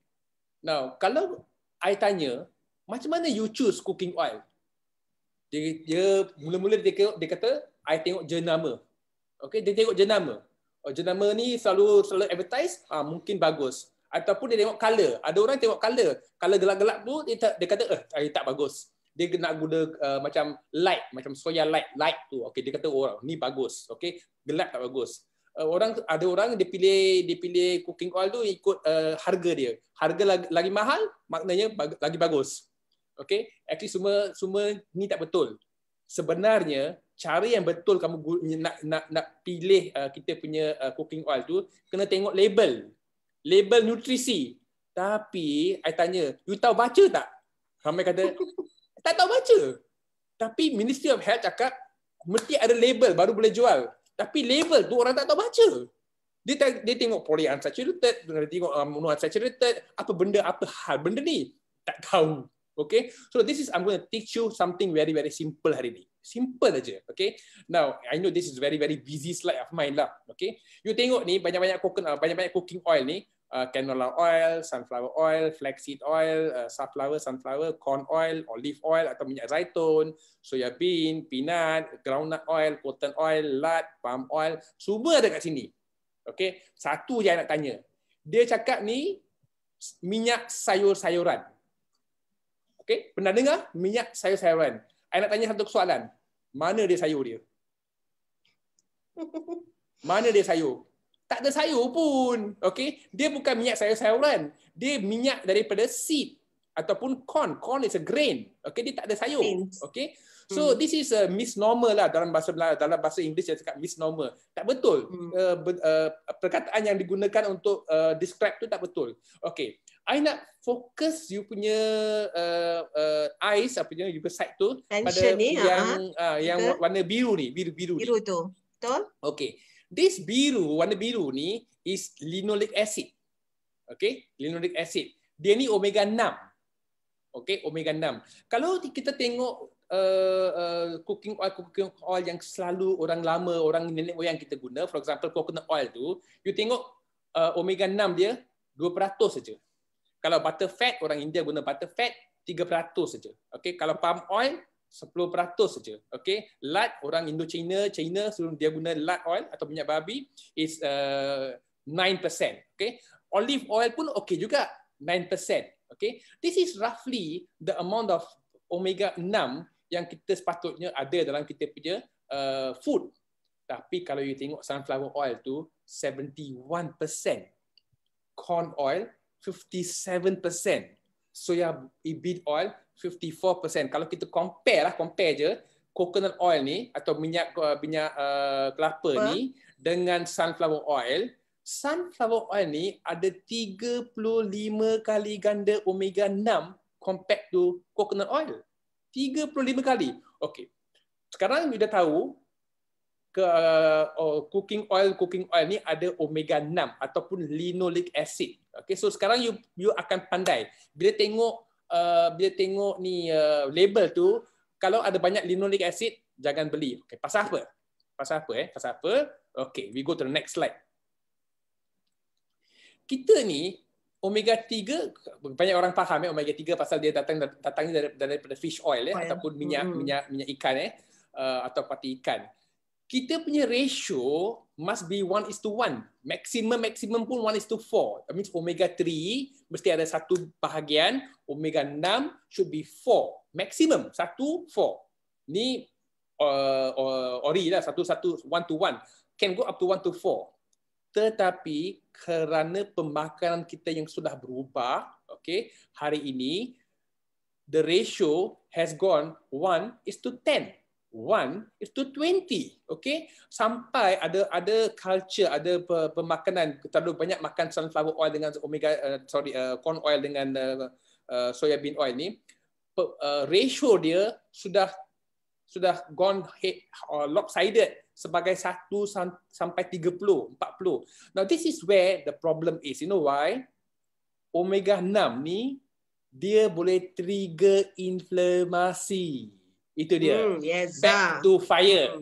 Speaker 2: Now, kalau I tanya, macam mana you choose cooking oil? Dia mula-mula dia kata, I tengok jenama. Okay, dia tengok jenama. Oh, jenama ni selalu advertise, mungkin bagus. Ataupun dia tengok color. Ada orang tengok color. Color gelap-gelap tu, dia kata, tak bagus. Dia nak guna macam light, macam soya light tu. Okay, dia kata, oh, ni bagus. Okay, gelap tak bagus. Ada orang dia pilih cooking oil tu ikut harga dia. Harga lagi mahal maknanya lagi bagus. Okay? Actually semua ni tak betul. Sebenarnya cara yang betul kamu nak pilih kita punya cooking oil tu kena tengok label nutrisi. Tapi I tanya, you tahu baca tak? Ramai kata tak tahu baca. Tapi Ministry of Health cakap mesti ada label baru boleh jual. Tapi label tu orang tak tahu baca. Dia tengok polyunsaturated, dia tengok monounsaturated, apa hal benda ni? Tak tahu. Okay? So I'm going to teach you something very, very simple hari ni. Simple aja. Okay? Now, I know this is very, very busy slide of mine lah. Okay? You tengok ni, banyak-banyak cooking oil ni. Canola oil, sunflower oil, flaxseed oil, sunflower, corn oil, olive oil atau minyak zaitun, soya bean, peanut, groundnut oil, cotton oil, lard, palm oil, semua ada kat sini. Okay, satu je nak tanya. Dia cakap ni minyak sayur-sayuran. Okay, pernah dengar minyak sayur-sayuran? Saya nak tanya satu soalan. Mana dia sayur dia? Mana dia sayur? Tak ada sayur pun. Okay? Dia bukan minyak sayur-sayuran. Dia minyak daripada seed ataupun corn. Corn is a grain. Okay? Dia tak ada sayur. Okay? So this is a misnomer lah dalam bahasa Inggeris dia cakap misnomer. Tak betul. Perkataan yang digunakan untuk describe tu tak betul. Okay. I nak fokus you punya eyes apa je you side tu pada ni, yang warna biru ni, biru
Speaker 1: tu. Betul?
Speaker 2: Okay. This warna biru ni is linoleic acid. Okay, linoleic acid. Dia ni omega 6. Okay, omega 6. Kalau kita tengok cooking oil yang selalu orang lama, orang nenek moyang kita guna, for example coconut oil tu, you tengok omega 6 dia 2% saja. Kalau butter fat, orang India guna butter fat 3% saja. Okay, kalau palm oil 10% saja. Okay, lard, orang Indochina, China dia guna lard oil atau minyak babi is 9%. Okay, olive oil pun okay juga 9%. Okay, this is roughly the amount of omega 6 yang kita sepatutnya ada dalam kita punya food. Tapi kalau you tengok sunflower oil tu 71%, corn oil 57%, soya bean oil 54%. Kalau kita compare je coconut oil ni atau minyak kelapa ni dengan sunflower oil ni ada 35 kali ganda omega 6 compared to coconut oil. 35 kali. Okey. Sekarang you dah tahu cooking oil ni ada omega 6 ataupun linoleic acid. Okey, so sekarang you akan pandai bila tengok ni label tu, kalau ada banyak linoleic acid jangan beli. Okey, pasal apa? Pasal apa? Okey, we go to the next slide. Kita ni omega 3 banyak orang faham omega 3 pasal dia datangnya daripada fish oil ataupun minyak ikan atau pati ikan. Kita punya ratio must be 1:1. Maximum pun 1:4. That means omega 3 mesti ada satu bahagian, omega 6 should be 4. Maximum 1:4. Ni ori lah, 1:1. Can go up to 1:4. Tetapi kerana pemakanan kita yang sudah berubah, okay, hari ini the ratio has gone 1:10, 1:20, okay, sampai ada culture, ada pemakanan terlalu banyak makan sunflower oil dengan corn oil dengan soya bean oil ni, ratio dia sudah gone lopsided sebagai 1 sampai 30, 40. Now this is where the problem is. You know why? Omega 6 ni dia boleh trigger inflamasi. Itu dia.
Speaker 1: Yes,
Speaker 2: back to fire.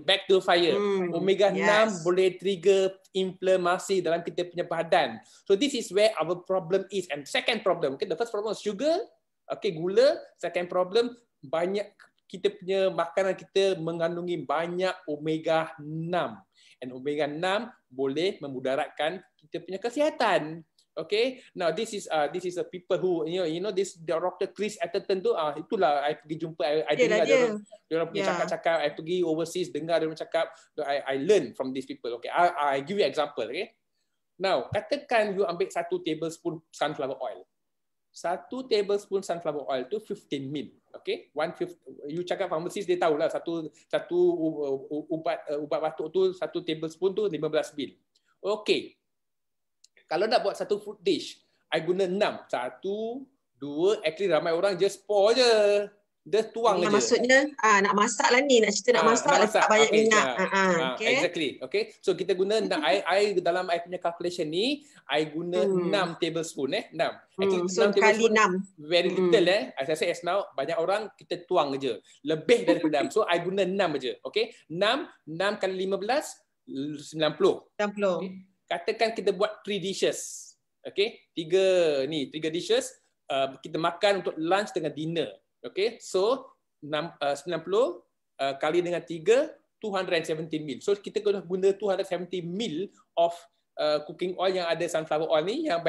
Speaker 2: Omega 6 boleh trigger inflamasi dalam kita punya badan. So this is where our problem is. And second problem, okay, the first problem is sugar, okay, gula. Second problem, banyak kita punya makanan kita mengandungi banyak omega 6. And omega 6 boleh memudaratkan kita punya kesihatan. Okay, now this is a people who you know this Dr. Chris Atherton tu, itulah I pergi jumpa, I dengar dia orang punya cakap-cakap, I pergi overseas dengar dia orang cakap, I learn from these people. Okay, I give you example. Okay, now katakan you ambil 1 tablespoon sunflower oil. 1 tablespoon sunflower oil tu 15 ml. Okay, 1/5. You cakap pharmacist dia tahulah satu ubat batuk tu 1 tablespoon tu 15 ml. Okay. Kalau nak buat satu food dish, I guna 6. 1, 2, actually ramai orang just pour je. Dia tuang je.
Speaker 1: Maksudnya nak masak lah ni, nak cerita nak masak letak banyak minyak.
Speaker 2: Okay. Exactly. Okay. So kita guna I dalam I punya calculation ni, I guna 6 tablespoon 6. Actually
Speaker 1: so 6 kali 6.
Speaker 2: Very little as I say as now, banyak orang kita tuang je. Lebih daripada 6. So I guna 6 je. Okay. 6 kali 15 90. Okay. Katakan kita buat 3 dishes. Okay. 3 dishes kita makan untuk lunch dengan dinner. Okay, so 90 kali dengan 3, 270 ml. So kita guna 270 ml of cooking oil yang ada sunflower oil ni yang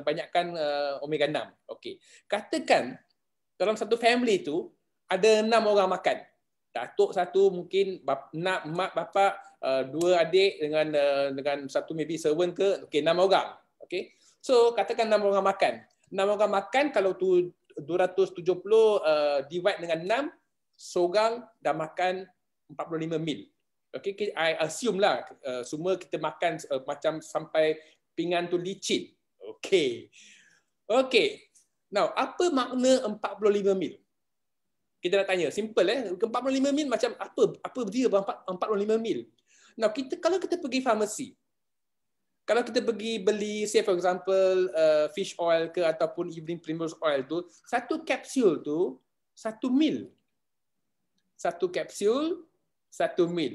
Speaker 2: banyakkan omega 6. Okay, katakan dalam satu family tu ada 6 orang makan. Datuk satu, mungkin mak bapak, 2 adik dengan satu maybe servant ke. Okay, 6 orang. Okay, so katakan 6 orang makan. 6 orang makan, kalau tu 270 divide dengan 6, seorang dah makan 45 mil. Okay, I assume lah semua kita makan macam sampai pinggan tu licin. Okay. Now, apa makna 45 mil? Kita nak tanya, simple 45 mil macam apa dia 45 mil? Now, kalau kita pergi farmasi, Kalau kita pergi beli, say for example, fish oil ke ataupun evening primrose oil tu, satu kapsul tu 1 mil. Satu kapsul 1 mil.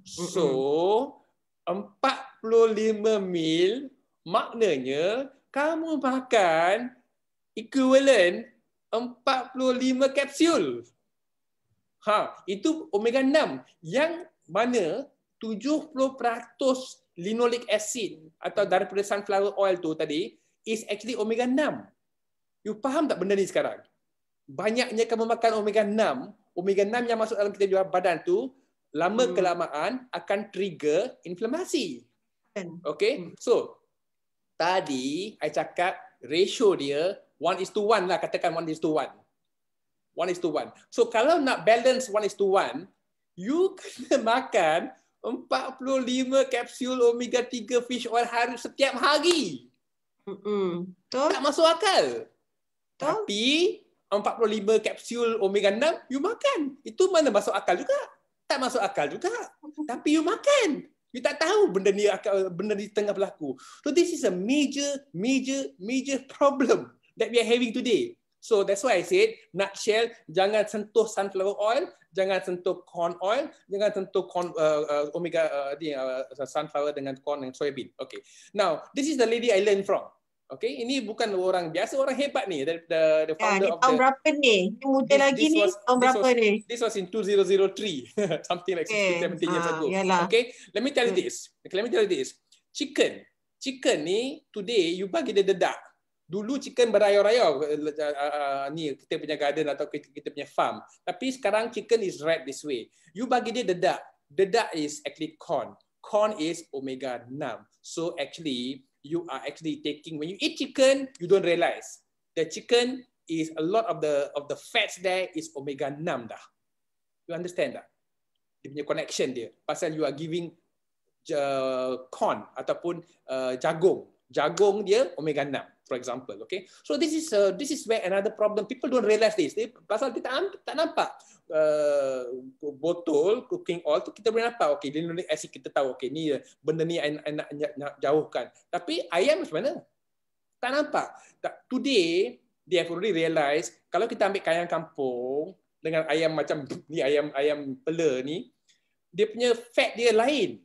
Speaker 2: So, 45 mil maknanya kamu makan equivalent 45 kapsul. Itu omega 6 yang mana 70% linoleic acid atau daripada sunflower oil tu tadi is actually omega 6. You faham tak benda ni sekarang? Banyaknya kamu makan omega 6, omega 6 yang masuk dalam kita jual badan tu lama kelamaan akan trigger inflamasi. Okay? So, tadi I cakap ratio dia 1:1 lah, katakan 1:1. 1:1. So kalau nak balance 1:1, you kena makan 45 kapsul omega 3 fish oil setiap hari. Tak masuk akal. Tapi 45 kapsul omega 6 you makan. Itu mana masuk akal juga? Tak masuk akal juga. Tapi you makan. You tak tahu benda ni tengah berlaku. So this is a major problem that we are having today. So that's why I said, nutshell, jangan sentuh sunflower oil, jangan sentuh corn oil, jangan sentuh omega sunflower dengan corn and soybean. Okay. Now, this is the lady I learned from. Okay, ini bukan orang biasa, orang hebat ni, the founder of the.
Speaker 1: Tahun berapa ni? Muda lagi ni. Tahun berapa ni?
Speaker 2: This was in 2003, something like 16, 17 years ago. Okay, let me tell you this. Chicken ni today you bagi dia dedak. Dulu chicken berayau-rayau ni kita punya garden atau kita punya farm. Tapi sekarang chicken is right this way. You bagi dia dedak. Dedak is actually corn. Corn is omega 6. So actually you are actually taking, when you eat chicken, you don't realize the chicken is a lot of the fats there is omega 6 dah. You understand tak? Dia punya connection dia. Pasal you are giving corn ataupun jagung. Jagung dia omega 6, for example. Okay, so this is where another problem. People don't realize this. Pasal kita tak nampak botol cooking oil tu kita boleh nampak. Okay, linoleic acid kita tahu. Okay, ni benda ni nak jauhkan. Tapi ayam macam mana? Tak nampak. Today they have already realized kalau kita ambil ayam kampung dengan ayam macam ni, ayam pela ni, dia punya fat dia lain.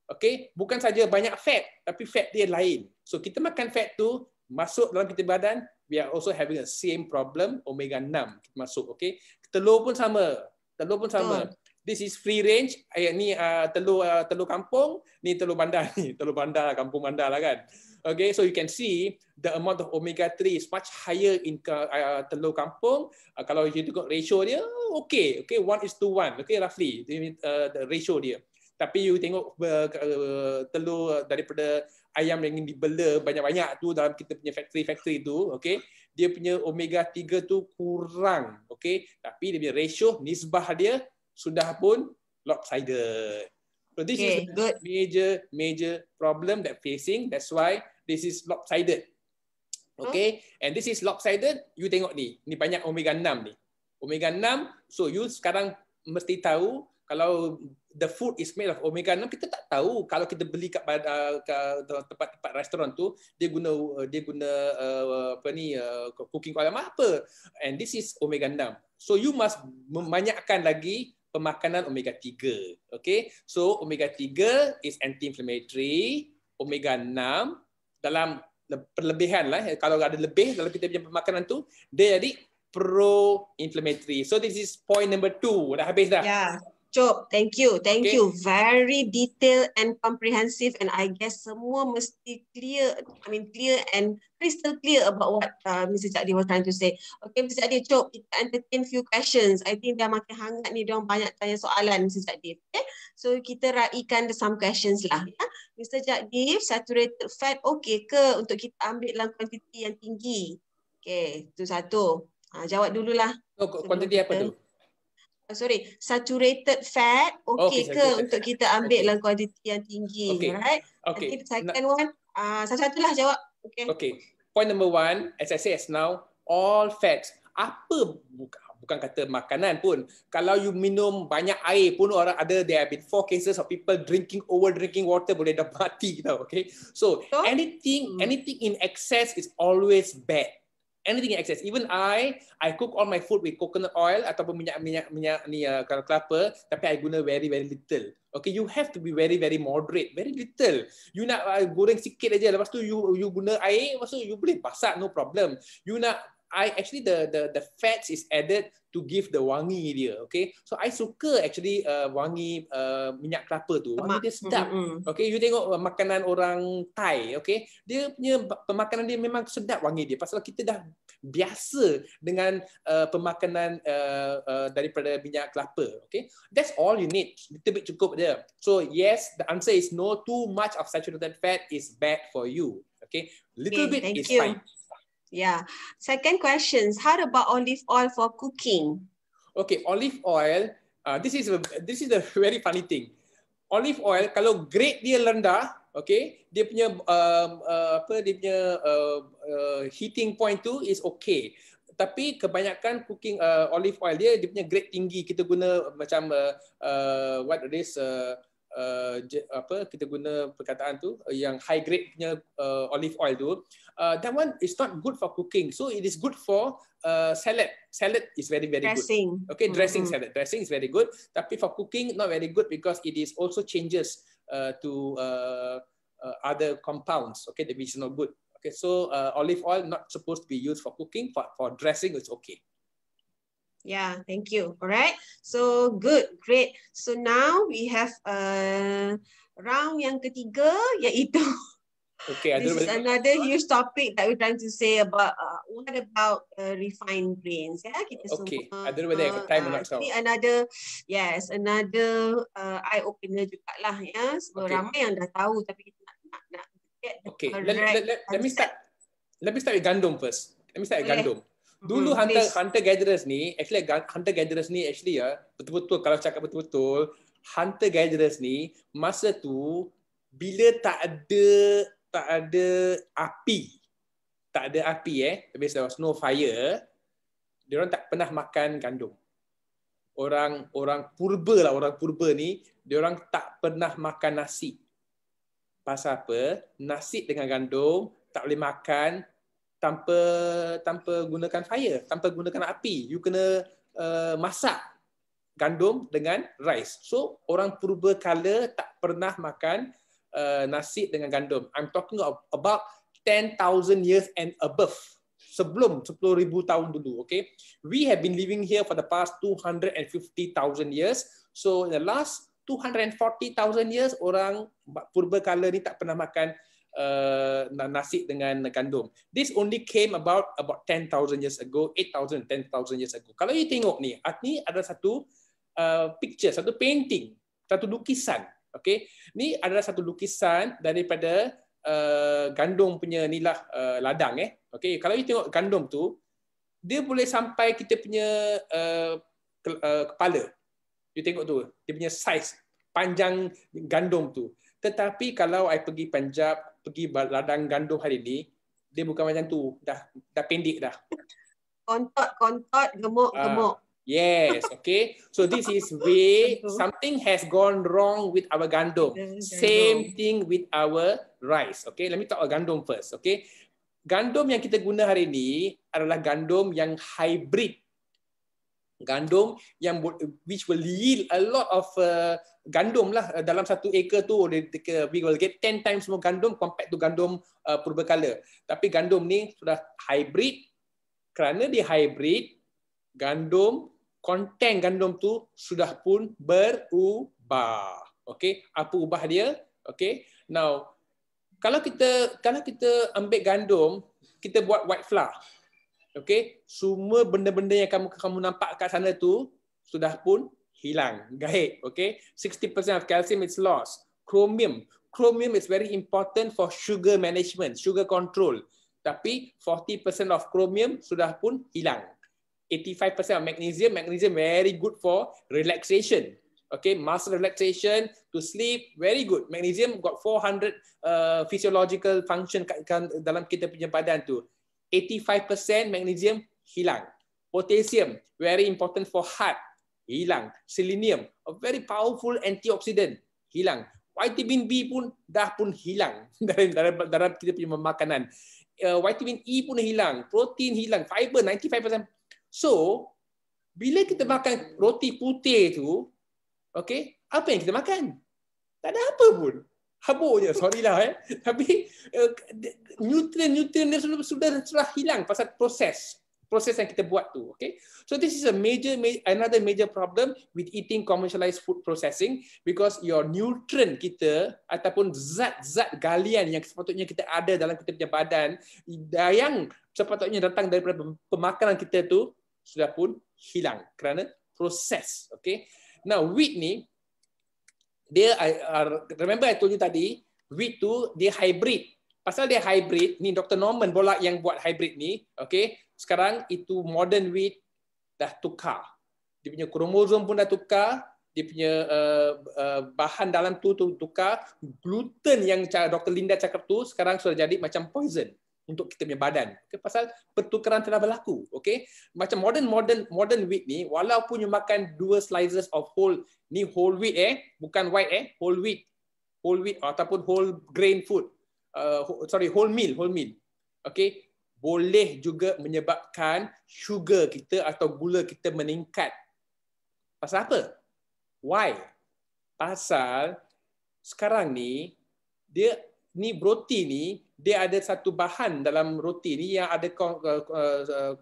Speaker 2: Okay, bukan saja banyak fat, tapi fat dia lain. So kita makan fat tu masuk dalam kita badan, we are also having the same problem, omega 6 kita masuk. Okay, telur pun sama. This is free range. Ni telur kampung, ni telur bandar ni, telur bandar, kampung bandar lah kan. Okay, so you can see the amount of omega 3 is much higher in telur kampung. Kalau you tengok ratio dia, okay, 1:1, okay, roughly the ratio dia. Tapi you tengok telur daripada ayam yang dibela banyak-banyak tu dalam kita punya factory tu, okay, dia punya omega 3 tu kurang, okay, tapi dia punya ratio, nisbah dia sudah pun lopsided. So this is the major problem that facing. That's why this is lopsided. Okay, and this is lopsided. You tengok ni banyak omega 6 ni. Omega 6, so you sekarang mesti tahu kalau the food is made of omega 6, kita tak tahu kalau kita beli kat tempat-tempat restoran tu dia guna cooking oil apa, and this is omega 6. So you must membanyakkan lagi pemakanan omega 3. Okay, so omega 3 is anti-inflammatory, omega 6 dalam perlebihan lah, kalau ada lebih dalam kita punya pemakanan tu dia jadi pro-inflammatory. So this is point number 2. Dah habis dah?
Speaker 1: Yeah. Cop, thank you. Very detailed and comprehensive, and I guess semua mesti clear and crystal clear about what Mr. Jagdi was trying to say. Okay, Mr. Jagdi, Cop, kita entertain few questions. I think dah makin hangat ni, diorang banyak tanya soalan, Mr. Jagdi. Okay, so kita raikan some questions lah. Ya? Mr. Jagdi, saturated fat okay ke untuk kita ambil dalam kuantiti yang tinggi? Okay, itu satu. Jawab dululah.
Speaker 2: Kuantiti apa tu?
Speaker 1: Saturated fat okay ke untuk kita ambil dalam kuantiti yang tinggi, right? Okay. Second one, satu-satulah jawab. Okay.
Speaker 2: Point number 1, as I say now, all fats. bukan kata makanan pun. Kalau you minum banyak air pun orang ada, there have been 4 cases of people drinking water boleh dah mati tau. Okay, so anything in excess is always bad. Anything in excess. Even I cook all my food with coconut oil ataupun minyak ni kelapa, tapi I guna very little. Okay, you have to be very moderate, very little. You nak goreng sikit aja, lepas tu you guna air, lepas tu you boleh masak, no problem. You nak actually the fats is added to give the wangi dia. Okay, so I suka actually wangi minyak kelapa tu. Wangi dia sedap. Okay, you tengok makanan orang Thai, okay, dia punya pemakanan dia memang sedap wangi dia. Pasal kita dah biasa dengan pemakanan daripada minyak kelapa. Okay, that's all you need. Little bit cukup dia. So yes, the answer is no. Too much of saturated fat is bad for you. Okay, little bit is fine.
Speaker 1: Yeah. Second questions. How about olive oil for cooking?
Speaker 2: Okay, olive oil. This is a very funny thing. Olive oil kalau grade dia rendah, okay, dia punya heating point tu is okay. Tapi kebanyakan cooking olive oil dia punya grade tinggi. Kita guna macam what it is kita guna perkataan tu yang high grade punya olive oil tu, that one is not good for cooking, so it is good for salad is very
Speaker 1: dressing.
Speaker 2: Good. Okay, dressing is very good, tapi for cooking not very good because it is also changes to other compounds, okay, which is not good. Okay, so olive oil not supposed to be used for cooking. For dressing it's okay.
Speaker 1: Yeah, thank you. All right. So good, great. So now we have round yang ketiga, iaitu
Speaker 2: okay,
Speaker 1: this is another huge topic that we're trying to say about what about refined grains. Yeah, kita
Speaker 2: okay.
Speaker 1: Semua,
Speaker 2: I don't know whether I have time or not.
Speaker 1: Another eye opener juga lah ya. So okay. Ramai yang dah tahu tapi kita nak get the
Speaker 2: okay. Let me start with gandum first. Let me start with gandum. Dulu hunter gatherers ni actually betul-betul kalau cakap betul-betul hunter gatherers ni masa tu bila tak ada api there was no fire, dia orang tak pernah makan gandum. Orang purba ni dia orang tak pernah makan nasi. Pasal apa? Nasi dengan gandum tak boleh makan tanpa gunakan fire, tanpa gunakan api. You kena masak gandum dengan rice. So orang purba kala tak pernah makan nasi dengan gandum. I'm talking about 10,000 years and above. Sebelum 10,000 tahun dulu, okay? We have been living here for the past 250,000 years. So in the last 240,000 years, orang purba kala ni tak pernah makan nasi dengan gandum. This only came about 10,000 years ago, 8,000, 10,000 years ago. Kalau you tengok ni ada satu picture, satu painting, satu lukisan. Okay, ni adalah satu lukisan daripada gandum punya nilah ladang. Okay, kalau you tengok gandum tu, dia boleh sampai kita punya kepala. You tengok tu, dia punya size panjang gandum tu. Tetapi kalau I pergi Punjab, pergi ladang gandum hari ni, dia bukan macam tu, dah pendek dah.
Speaker 1: Kontot, gemuk.
Speaker 2: Yes, okay. So this is way something has gone wrong with our gandum. Same thing with our rice. Okay, let me talk about gandum first. Okay, gandum yang kita guna hari ni adalah gandum yang hybrid. Gandum yang which will yield a lot of gandum lah dalam satu acre tu, we will get 10 times more gandum compared to gandum purbakala. Tapi gandum ni sudah hybrid. Kerana dia hybrid, konten gandum tu sudah pun berubah. Okay, apa ubah dia? Okay, now kalau kita ambil gandum, kita buat white flour. Okay, semua benda-benda yang kamu nampak kat sana tu sudah pun hilang, gaib. Okay, 60% of calcium is lost. Chromium is very important for sugar management, sugar control. Tapi 40% of chromium sudah pun hilang. 85% of magnesium very good for relaxation. Okay, muscle relaxation, to sleep, very good. Magnesium got 400 physiological function dalam kita punya badan tu. 85% magnesium hilang. Potassium, very important for heart, hilang. Selenium, a very powerful antioxidant, hilang. Vitamin B pun dah pun hilang dalam kita punya makanan. Vitamin E pun hilang, protein hilang, fiber 95%. So, bila kita makan roti putih tu, okay, apa yang kita makan? Tak ada apa pun. Habuk je, sorry lah. Tapi nutrien-nutrien dia sudah hilang pasal proses yang kita buat tu. Okay? So this is another major problem with eating commercialized food processing, because your nutrient kita ataupun zat-zat galian yang sepatutnya kita ada dalam kita punya badan, yang sepatutnya datang daripada pemakanan kita tu sudah pun hilang kerana proses. Okay? Now wheat ni, dia remember I told you tadi, wheat tu dia hybrid. Pasal dia hybrid, ni Dr. Norman Bolak yang buat hybrid ni, okay? Sekarang itu modern wheat dah tukar. Dia punya kromosom pun dah tukar, dia punya bahan dalam tu tukar. Gluten yang Dr. Linda cakap tu sekarang sudah jadi macam poison untuk kita punya badan. Okay? Pasal pertukaran telah berlaku. Okay? Macam modern wheat ni, walaupun you makan 2 slices of whole wheat bukan white whole wheat ataupun whole grain food. Whole meal. Okay? Boleh juga menyebabkan sugar kita atau gula kita meningkat. Pasal apa? Why? Pasal sekarang ni roti ni, dia ada satu bahan dalam roti ni yang ada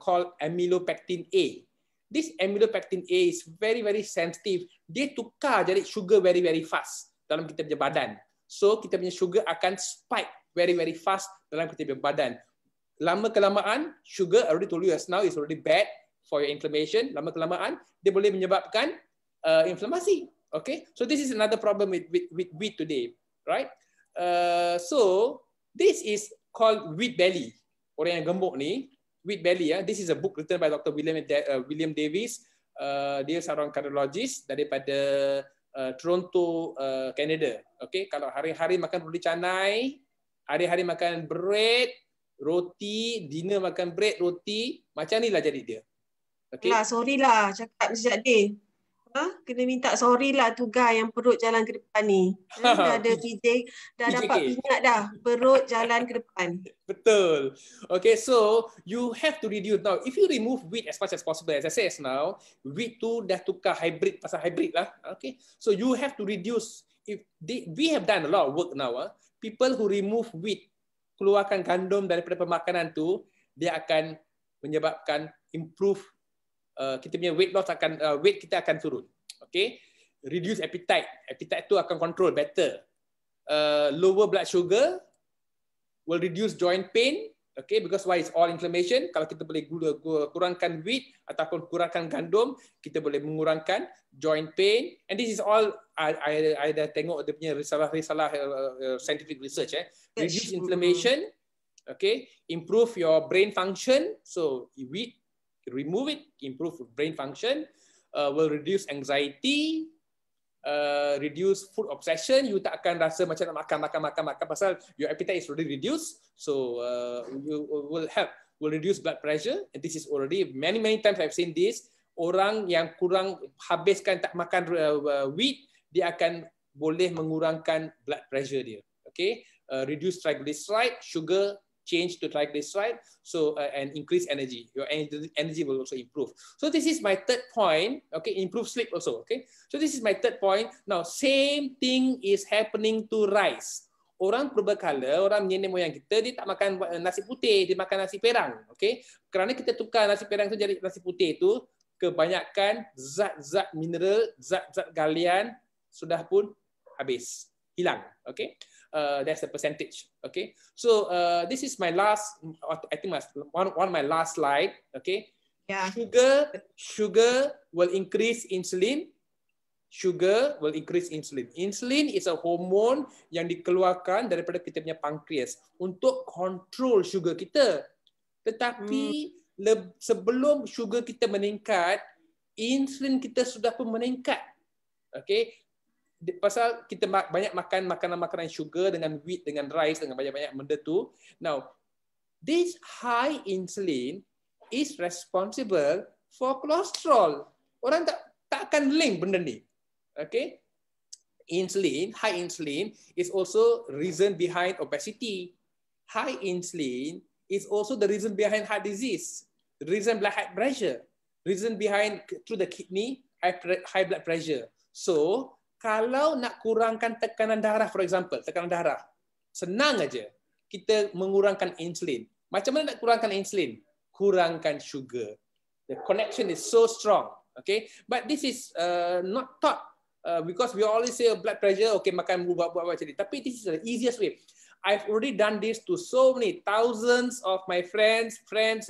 Speaker 2: called amylopectin A. This amylopectin A is very very sensitive. Dia tukar jadi sugar very very fast dalam kita punya badan. So kita punya sugar akan spike very very fast dalam kita punya badan. Lama kelamaan, sugar, I already told you just now, is already bad for your inflammation. Lama kelamaan, dia boleh menyebabkan inflamasi. Okay, so this is another problem with wheat today, right? So this is called wheat belly. Orang yang gemuk ni, wheat belly. This is a book written by Dr. William Davis. Dia seorang cardiologist daripada Toronto, Canada. Okay, kalau hari-hari makan roti canai, hari-hari makan bread, roti, dinner makan bread, roti, macam ni lah jadi dia. Okay?
Speaker 1: Sorry lah, cakap Mr. Jadil. Kena minta sorry lah tu guy yang perut jalan ke depan ni. Dah ada PJ, dah dapat minyak dah, perut jalan ke depan.
Speaker 2: Betul. Okay, so you have to reduce now. If you remove wheat as much as possible, as I said now, wheat tu dah tukar hybrid, pasal hybrid lah. Okay, so you have to reduce. We have done a lot of work now. People who remove wheat, keluarkan gandum daripada pemakanan tu, dia akan menyebabkan improve kita punya weight loss, weight kita akan turun. Okay, reduce appetite tu akan control better. Lower blood sugar, will reduce joint pain. Okay, because why? It's all inflammation. Kalau kita boleh kurangkan wheat ataupun kurangkan gandum, kita boleh mengurangkan joint pain. And this is all I dah tengok dia punya risalah scientific research. Reduce inflammation. Okay, improve your brain function. So wheat, remove it, improve brain function. Will reduce anxiety. Reduce food obsession. You tak akan rasa macam nak makan pasal your appetite is already reduced. So you will reduce blood pressure. And this is already many times I've seen this. Orang yang kurang habiskan tak makan wheat, dia akan boleh mengurangkan blood pressure dia. Okay, reduce triglyceride, sugar change to triglyceride, so and increase energy. Your energy will also improve. So this is my third point. Okay, improve sleep also. Okay, so this is my third point. Now same thing is happening to rice. Orang purbakala, orang nenek moyang kita, dia tak makan nasi putih, dia makan nasi perang. Okay, kerana kita tukar nasi perang tu jadi nasi putih tu, kebanyakan zat-zat mineral, zat-zat galian sudah pun habis, hilang. Okay. That's the percentage. Okay, so this is my last. I think one of my last slide. Okay,
Speaker 1: yeah.
Speaker 2: Sugar will increase insulin. Sugar will increase insulin. Insulin is a hormone yang dikeluarkan daripada kita punya pankreas untuk kontrol sugar kita. Tetapi sebelum sugar kita meningkat, insulin kita sudah pun meningkat. Okay. Pasal kita banyak makan makanan sugar dengan wheat, dengan rice, dengan banyak-banyak benda tu. Now, this high insulin is responsible for cholesterol. Orang takkan link benda ni. Okay? High insulin is also reason behind obesity. High insulin is also the reason behind heart disease, the reason behind high pressure, reason behind through the kidney, high blood pressure. So, kalau nak kurangkan tekanan darah, for example, tekanan darah, senang aja kita mengurangkan insulin. Macam mana nak kurangkan insulin? Kurangkan sugar. The connection is so strong. Okay, but this is not taught because we always say blood pressure, okay, makan buat macam ni. Tapi this is the easiest way. I've already done this to so many thousands of my friends.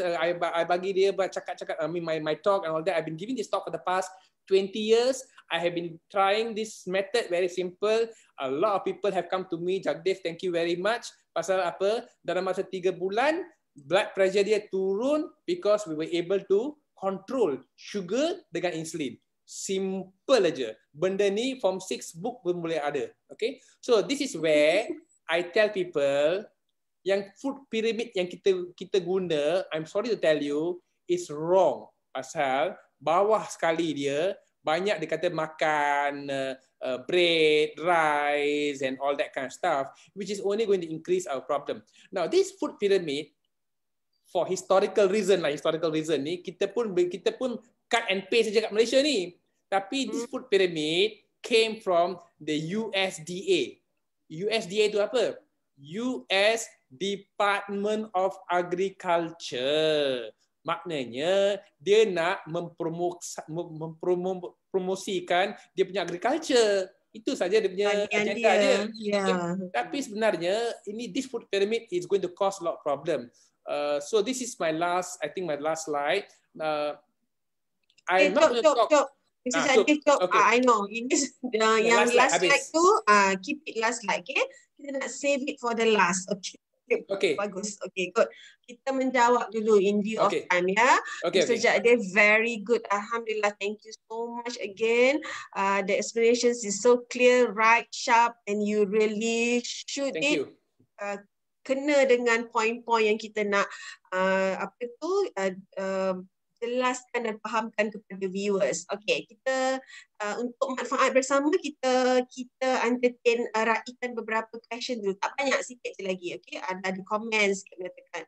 Speaker 2: I bagi dia cakap-cakap, I mean my talk and all that. I've been giving this talk for the past 20 years. I have been trying this method, very simple. A lot of people have come to me, Jagdev, thank you very much. Pasal apa? Dalam masa 3 bulan, blood pressure dia turun because we were able to control sugar dengan insulin. Simple aja. Benda ni form 6 book pun boleh ada. Okay? So this is where I tell people yang food pyramid yang kita guna, I'm sorry to tell you, is wrong. Pasal bawah sekali dia, banyak dia kata makan bread, rice and all that kind of stuff, which is only going to increase our problem. Now, this food pyramid, for historical reason ni, kita pun cut and paste saja kat Malaysia ni. Tapi this food pyramid came from the USDA. USDA itu apa? US Department of Agriculture. Maknanya dia nak mempromosikan dia punya agriculture. Itu saja dia punya agenda dia. Yeah. Tapi sebenarnya this food pyramid is going to cause a lot of problem. So this is my last slide. I'm not going to talk.
Speaker 1: I know. In this, yang last slide tu, keep it last slide, okay? Kita nak save it for the last, okay?
Speaker 2: Okay.
Speaker 1: Bagus. Okay, good. Kita menjawab dulu in view of time, ya.
Speaker 2: Okay.
Speaker 1: Mr. Jagdev, very good. Alhamdulillah, thank you so much again. The explanations is so clear, right, sharp, and you really shoot
Speaker 2: thank
Speaker 1: it.
Speaker 2: You.
Speaker 1: Kena dengan poin-poin yang kita nak jelaskan dan fahamkan kepada viewers. Okay, kita untuk manfaat bersama kita entertain raikan beberapa question dulu. Tak banyak, sikit je lagi. Okay, ada di komen sikit mengatakan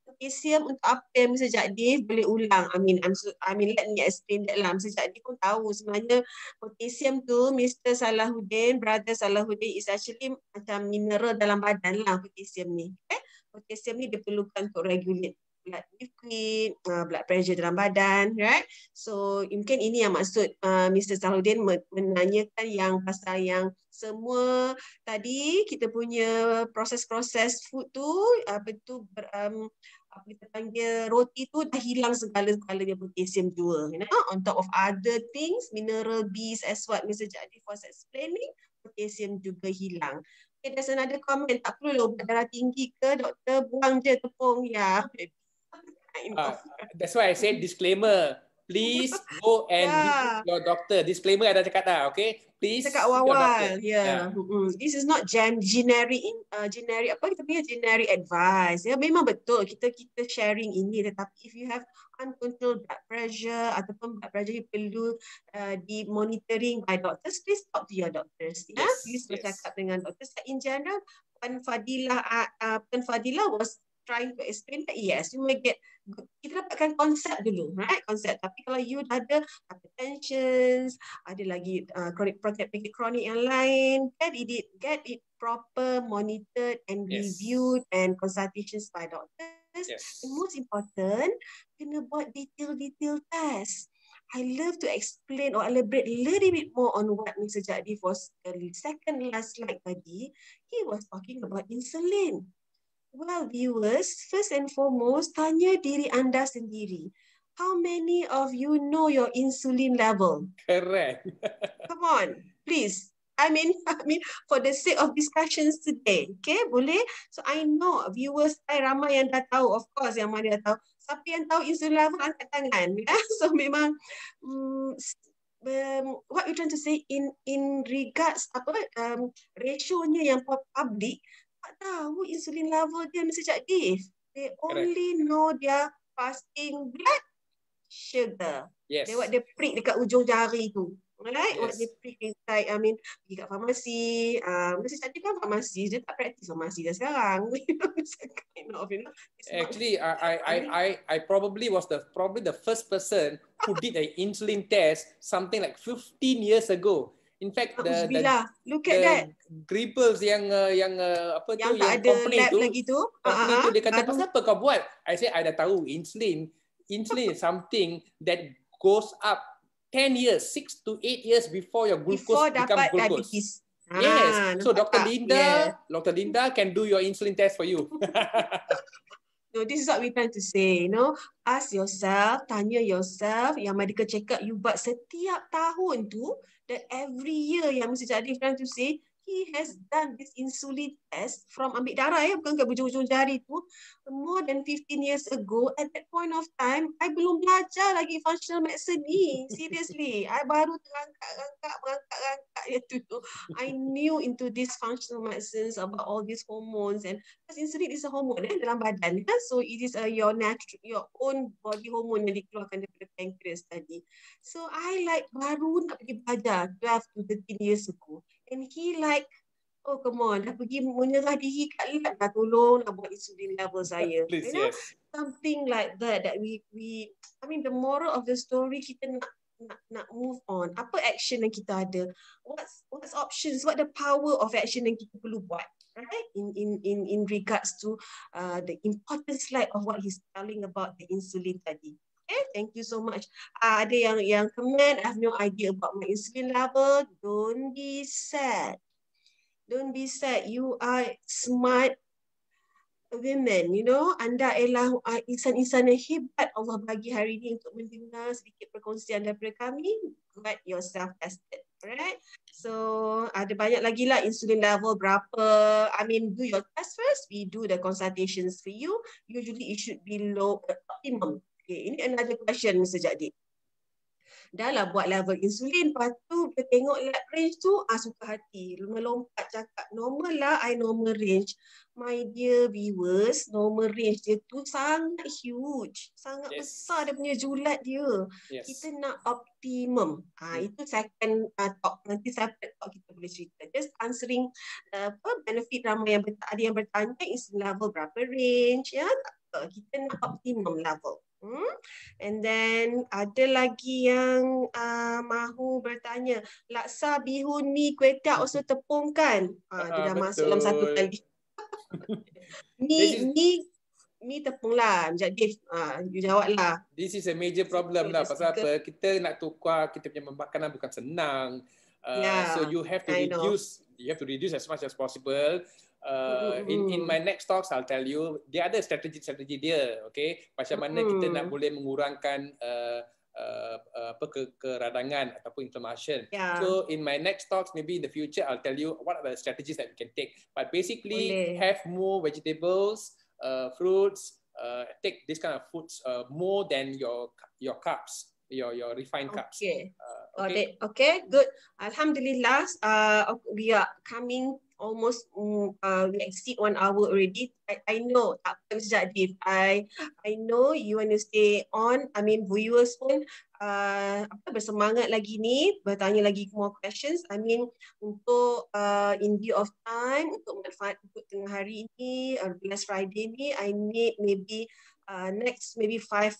Speaker 1: potassium untuk apa yang Mr. Jagdev boleh ulang. I mean let me explain that lah. Mr. Jagdev pun tahu sebenarnya potassium tu Mr. Salahuddin, brother Salahuddin, is actually macam mineral dalam badan lah potassium ni. Okay? Potassium ni diperlukan untuk regulate blood liquid, blood pressure dalam badan, right? So mungkin ini yang maksud Mr. Salahuddin menanyakan yang pasal yang semua tadi kita punya proses food tu kita panggil roti tu dah hilang segala-galanya potassium juga, you know? On top of other things, mineral B's as what Mr. Jagdev was explaining, potassium juga hilang. Okay, there's another comment, tak perlu darah tinggi ke doktor, buang je tepung, ya.
Speaker 2: That's why I said disclaimer. Please go and visit your doctor. Disclaimer ada cakap dah, okay? Please
Speaker 1: cakap awal. Yeah. This is not generic advice. Ya, memang betul kita sharing ini, tetapi if you have uncontrolled blood pressure ataupun blood pressure you perlu di monitoring by doctors, please talk to your doctors. Ya, please bercakap dengan doctors. In general, Puan Fadilah was trying to explain that yes, you may get, kita dapatkan konsep dulu, right? Konsep. Tapi kalau you ada hypertension, ada lagi penyakit kronik yang lain, get it proper monitored and reviewed and consultations by doctors. And most important, kena buat detail test. I love to explain or elaborate a little bit more on what Mr. Jagdev was the second last slide tadi. He was talking about insulin. Well, viewers, first and foremost, tanya diri anda sendiri. How many of you know your insulin level?
Speaker 2: Correct.
Speaker 1: Come on, please. I mean, for the sake of discussions today, okay, boleh? So I know viewers, ramai yang dah tahu, of course, yang mana dah tahu. Siapa yang tahu insulin level, angkat tangan. Ya? So memang, what we trying to say in regards ratio-nya yang public, tak tahu insulin level dia Mr. Jagdev. They only know their fasting blood sugar.
Speaker 2: Yes.
Speaker 1: What they prick dekat ujung jari tu. Right? What
Speaker 2: Yes.
Speaker 1: they prick inside, I mean, pergi kat farmasi. Mesti tadi kan farmasi, dia tak praktis farmasi dah sekarang. It's kind of, it's not-
Speaker 2: Actually, I probably was probably the first person who did an insulin test something like 15 years ago. In fact, the
Speaker 1: Uzubillah. Look at that.
Speaker 2: Gripples yang apa tu,
Speaker 1: Yang tak
Speaker 2: yang
Speaker 1: ada
Speaker 2: company
Speaker 1: lab
Speaker 2: tu,
Speaker 1: lagi tu.
Speaker 2: company tu dia kata,
Speaker 1: Baru.
Speaker 2: pasal apa kau buat? I say, I dah tahu insulin is something that goes up 10 years, 6 to 8 years before your glucose
Speaker 1: Before
Speaker 2: become
Speaker 1: dapat
Speaker 2: glucose.
Speaker 1: diabetes.
Speaker 2: Yes. So
Speaker 1: nampak
Speaker 2: Dr.
Speaker 1: tak?
Speaker 2: Dr. Linda can do your insulin test for you.
Speaker 1: So this is what we trying to say, ask yourself, tanya yourself, yang medical check-up you buat setiap tahun tu, that every year yang Mr. Jadi trying to say, he has done this insulin test from ambil darah bukan ke hujung-hujung jari tu, more than 15 years ago. At that point of time, I belum belajar lagi functional medicine ni. Seriously, I baru merangkak tu. I knew into this functional medicines about all these hormones, and because insulin is a hormone dalam badan kan, so it is your own body hormone yang dikeluarkan daripada pancreas tadi. So I baru nak pergi belajar 12 to 13 years ago, and he oh come on, dah pergi menyerah diri kat lab, dah tolong nak buat insulin level saya.
Speaker 2: Please,
Speaker 1: you know,
Speaker 2: yes.
Speaker 1: something like that we I mean, the moral of the story, kita nak move on. Apa action yang kita ada? What's options? What the power of action yang kita perlu buat? Right? In regards to the important slide of what he's telling about the insulin tadi. Okay, thank you so much. Ada yang comment, I have no idea about my insulin level. Don't be sad. Don't be sad. You are smart women, anda ialah insan-insan yang hebat Allah bagi hari ini untuk mendengar sedikit perkongsian daripada kami. Get yourself tested, alright? So ada banyak lagi lah insulin level berapa. I mean, do your test first. We do the consultations for you. Usually it should be low optimum. Okay, ini another question, Mr. Jadi. Dah lah buat level insulin, lepas tu dia tengok lab range tu, suka hati. Melompat cakap, normal lah, I normal range. My dear viewers, normal range dia tu sangat huge. Sangat besar dia punya julat dia.
Speaker 2: Yes.
Speaker 1: Kita nak optimum. Itu second talk. Nanti separate talk kita boleh cerita. Just answering benefit ramai yang ada yang bertanya, insulin level berapa range. Ya, tak apa. Kita nak optimum level. And then ada lagi yang mahu bertanya, laksa, bihun, mi, kuih tiaw, also tepung kan? Dia dah masuk dalam satu kali. Mi tepung lah. Jadi you jawab lah.
Speaker 2: This is a major problem lah. Pasal apa? Kita nak tukar kita punya makanan bukan senang. So you have to reduce. You have to reduce as much as possible. In my next talks, I'll tell you the other strategi dia, okay? Macam mana kita nak boleh mengurangkan keradangan ataupun inflammation. So in my next talks, maybe in the future, I'll tell you what are the strategies that we can take. But basically, have more vegetables, fruits. Take this kind of foods more than your carbs, your refined carbs.
Speaker 1: Okay. Got it. Okay, good. Alhamdulillah. We are coming almost we exceed 1 hour already. I know Mr. Jadif, I know you want to stay on. I mean, viewers pun bersemangat lagi ni, bertanya lagi more questions. I mean, untuk in view of time, untuk manfaat untuk tengah hari ini, last Friday ni, I need maybe next maybe 5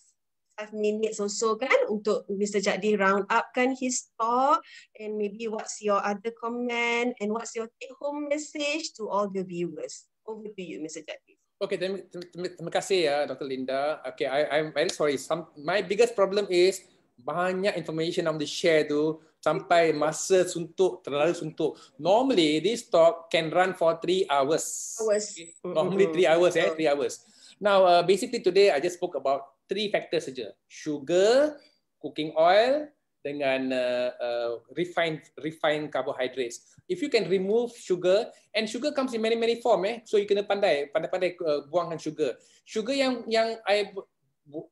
Speaker 1: minutes or so kan, untuk Mr. Jadi round up kan his talk, and maybe what's your other comment and what's your take home message to all the viewers. Over to you, Mr. Jadi.
Speaker 2: Okay, terima kasih ya Dr. Linda. Okay, I'm very sorry. My biggest problem is banyak information yang di-share tu sampai masa suntuk, terlalu suntuk. Normally this talk can run for 3 hours. Okay. Normally 3 hours 3 hours. Now basically today I just spoke about 3 factors saja. Sugar, cooking oil dengan refined carbohydrates. If you can remove sugar, and sugar comes in many form so you kena pandai buangkan sugar. Sugar yang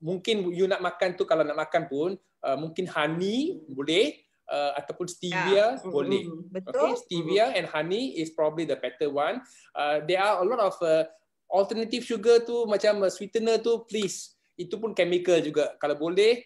Speaker 2: mungkin you nak makan tu, kalau nak makan pun mungkin honey boleh ataupun stevia boleh.
Speaker 1: Betul.
Speaker 2: Okay, stevia and honey is probably the better one. There are a lot of alternative sugar tu, macam sweetener tu, please Itu pun chemical juga. Kalau boleh,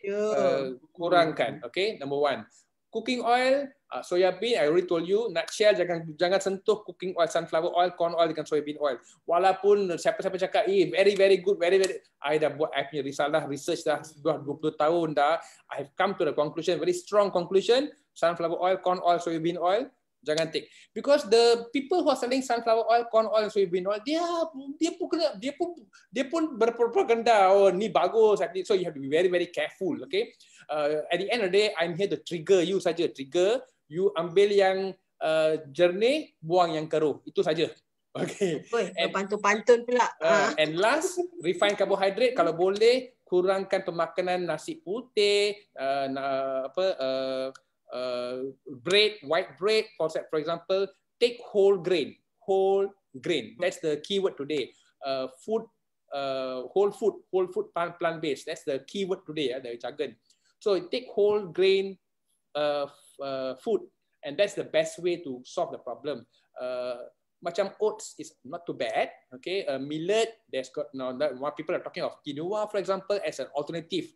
Speaker 2: kurangkan. Okay, number one. Cooking oil, soya bean, I already told you, nutshell, jangan sentuh cooking oil, sunflower oil, corn oil dengan soya bean oil. Walaupun siapa-siapa cakap, very, very good, very, very, I dah buat, I punya risalah, research dah 20 tahun dah, I have come to the conclusion, very strong conclusion, sunflower oil, corn oil, soya bean oil, jangan take. Because the people who are selling sunflower oil, corn oil, soybean oil, dia pun berpropaganda, oh ni bagus. So you have to be very, very careful. Okay. At the end of the day, I'm here to trigger you saja. Trigger, you ambil yang jernih, buang yang keruh. Itu saja. Okay.
Speaker 1: Pantun-pantun pula.
Speaker 2: And last, refined carbohydrate. Kalau boleh, kurangkan pemakanan nasi putih, bread, white bread, for example, take whole grain. That's the keyword today. Whole food, plant-based. That's the keyword today, the jargon. So take whole grain food, and that's the best way to solve the problem. Macam oats is not too bad. Okay, millet, there's got more people are talking of quinoa, for example, as an alternative.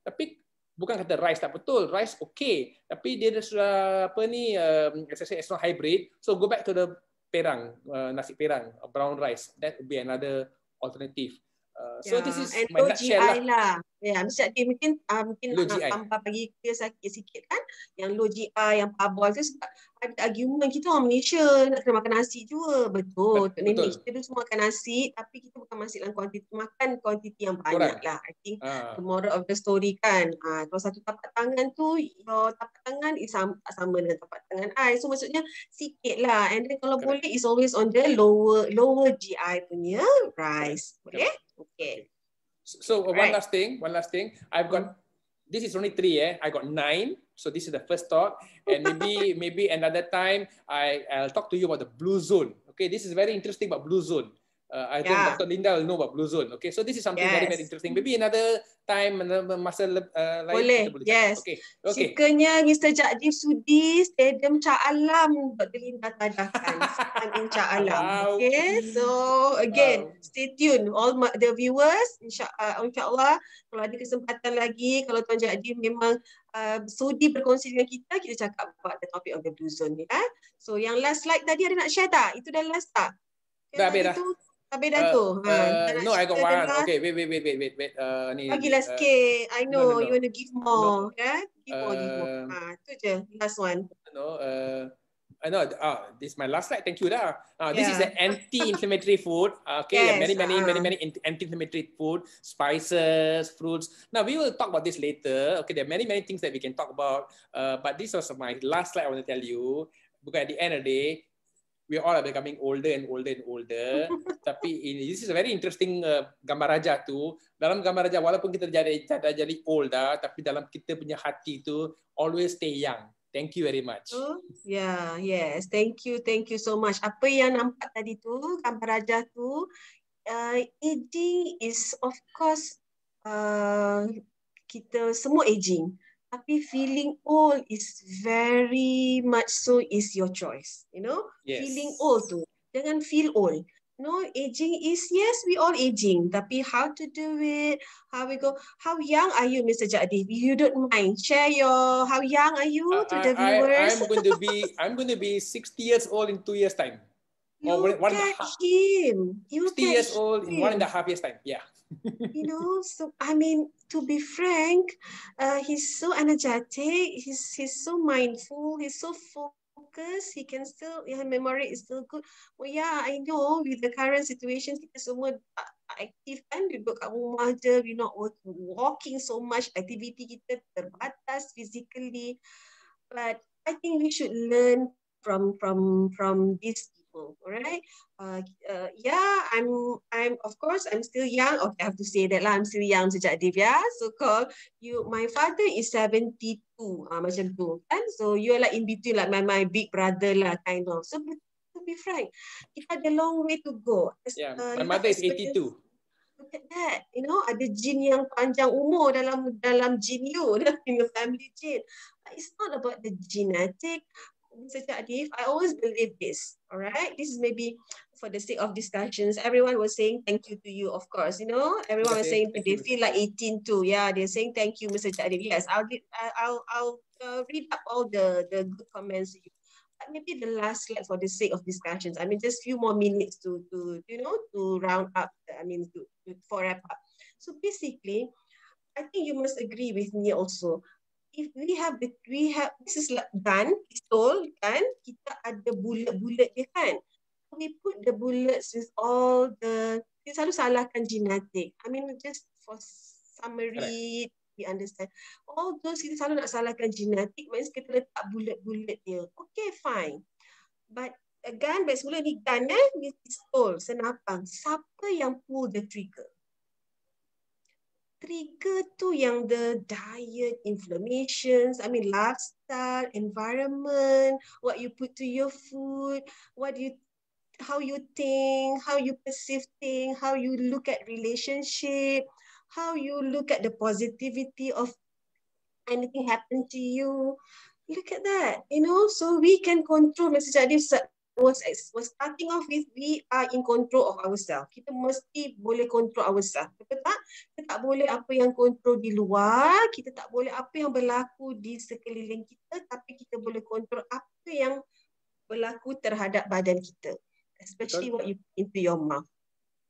Speaker 2: Tapi bukan kata rice tak betul, rice okay, tapi dia sudah as I say, it's not hybrid. So go back to the perang, nasi perang, brown rice. That would be another alternative. So this is
Speaker 1: and
Speaker 2: my
Speaker 1: low
Speaker 2: nutshell
Speaker 1: GI lah. Ya, mesti dia mungkin
Speaker 2: low GI.
Speaker 1: tambah bagi dia sakit sikit kan. Yang low GI, yang parboil tu sebab ada argument kita orang Malaysia nak kena makan nasi juga. Betul. Nenek kita dulu semua makan nasi, tapi kita bukan makan kuantiti yang banyak lah. I think the moral of the story kan. Kalau satu tapak tangan tu, your tapak tangan is sama dengan tapak tangan I. So maksudnya sikit lah. And then kalau boleh, is always on the lower GI punya rice. Boleh? Okay.
Speaker 2: So one last thing. I've got, this is only 3. I got 9. So this is the first talk, and maybe another time I'll talk to you about the blue zone. Okay, this is very interesting about blue zone. I think Dr. Linda will know about blue zone. Okay, so this is something very, very interesting. Maybe another time, masa lain.
Speaker 1: Boleh. Yes.
Speaker 2: Okay.
Speaker 1: Sekiranya Mr. Jadif sudi Stadium Shah Alam Dr. Linda tadahkan in Shah Alam. Wow. Okay, so again, stay tuned. All the viewers, insyaAllah, kalau ada kesempatan lagi, kalau Tuan Jadif memang sudi berkongsi dengan kita cakap about the topic of the blue zone ni. So yang last slide tadi ada nak share tak? Itu dah last tak?
Speaker 2: Dah habis dah.
Speaker 1: Habis dah tu.
Speaker 2: No, I got one. Okay, wait.
Speaker 1: Bagilah sikit. I know you want to give more. Give more. Tu je, last one.
Speaker 2: I know. This is my last slide. Thank you dah. This is an anti-inflammatory food. Okay, yes. many anti-inflammatory food, spices, fruits. Now we will talk about this later. Okay, there are many things that we can talk about. But this was my last slide I want to tell you. Because at the end of the day, we all are becoming older and older. Tapi this is a very interesting gambar raja tu. Dalam gambar raja, walaupun kita jadi old dah, tapi dalam kita punya hati tu always stay young. Thank you very much.
Speaker 1: Yes. Thank you so much. Apa yang nampak tadi tu, gambar raja tu, aging is of course kita semua aging. Tapi feeling old is very much so is your choice, you know. Yes. Feeling old tu, jangan feel old. No, aging is, yes, we all aging. Tapi how to do it, how we go. How young are you, Mr. Jadif? If you don't mind, share your, how young are you to the viewers?
Speaker 2: I'm going to be 60 years old in 2 years time.
Speaker 1: You get him.
Speaker 2: 60 years old in 1.5 years time. Yeah.
Speaker 1: You know, so I mean, to be frank, he's so energetic, he's so mindful, he's so focused, he can still, his memory is still good. Well, yeah, I know with the current situation, kita semua aktif kan, duduk kat rumah je, we're not walking so much, activity kita terbatas physically, but I think we should learn from these people, alright? I'm of course I'm still young. Okay, I have to say that lah. I'm still young sejak Div, ya. So called you. My father is 72. Macam tu, kan? So you are like in between, like my big brother lah, kind of. So to be frank, kita ada long way to go.
Speaker 2: My mother is 82.
Speaker 1: Look at that, you know, ada jin yang panjang umur dalam jin you, in the family gene. It's not about the genetic. Mr. Adif, I always believe this. All right, this is maybe for the sake of discussions. Everyone was saying thank you to you, of course. You know,
Speaker 2: Terima
Speaker 1: everyone was
Speaker 2: kasih.
Speaker 1: saying
Speaker 2: Thank
Speaker 1: they
Speaker 2: you.
Speaker 1: feel like 18 too. Yeah, they're saying thank you, Mr. Adif. Yes, I'll read up all the good comments. But maybe the last slide for the sake of discussions. I mean, just few more minutes to to round up. I mean, for wrap up. So basically, I think you must agree with me also. If we have this is like gun, pistol kan, kita ada bullet-bullet dia kan. We put the bullets with all the, kita selalu salahkan genetic. I mean just for
Speaker 2: Correct.
Speaker 1: summary we understand. All those kita selalu nak salahkan genetic, means kita letak bullet-bullet dia. Okay, fine. But a gun, baik semula ni gun ni pistol, senapang. Siapa yang pull the trigger? Trigger tu yang the diet, inflammations, I mean lifestyle, environment, what you put to your food, how you think, how you perceive things, how you look at relationship, how you look at the positivity of anything happen to you. Look at that, so we can control. Mr. Adif was starting off with, we are in control of ourselves. Kita mesti boleh control ourselves. Betul tak? Kita tak boleh apa yang control di luar, kita tak boleh apa yang berlaku di sekeliling kita, tapi kita boleh control apa yang berlaku terhadap badan kita. Especially what you put into your mouth.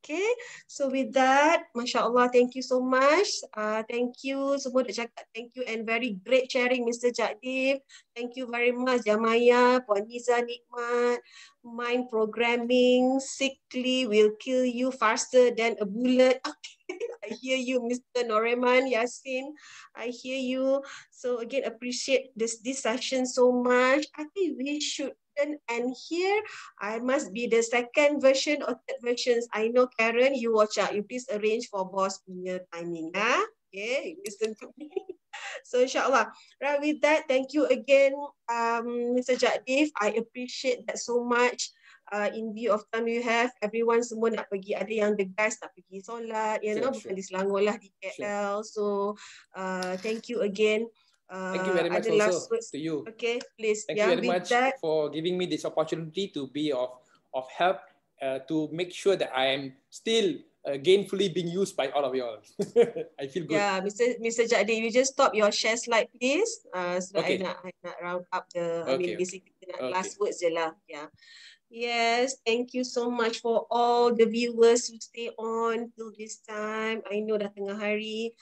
Speaker 1: Okay, so with that, Masya Allah, thank you so much. Thank you, semua dah cakap thank you and very great sharing, Mr. Jadif. Thank you very much, Jamaya, Puan Niza, Nikmat. Mind programming, sickly will kill you faster than a bullet. Okay, I hear you, Mr. Noreman, Yasin. I hear you. So again, appreciate this session so much. I think we should end here. I must be the second version or third versions. I know, Karen, you watch out. You please arrange for boss punya timing. Okay, listen to me. So insyaAllah. Right, with that, thank you again, Mr. Jadif. I appreciate that so much. In view of time you have, everyone semua nak pergi, ada yang the guys nak pergi solat, bukan di Selangor lah, di KL. So thank you again.
Speaker 2: Thank you very much also to you.
Speaker 1: Okay, please.
Speaker 2: Thank you very much for giving me this opportunity to be of help to make sure that I am still gainfully being used by all of you all. I feel good.
Speaker 1: Yeah, Mr. Jadif, you just stop your share slide, please. So
Speaker 2: okay.
Speaker 1: I nak round up the, I mean, basically last words je lah. Yeah. Yes, thank you so much for all the viewers who stay on till this time. I know dah tengah hari.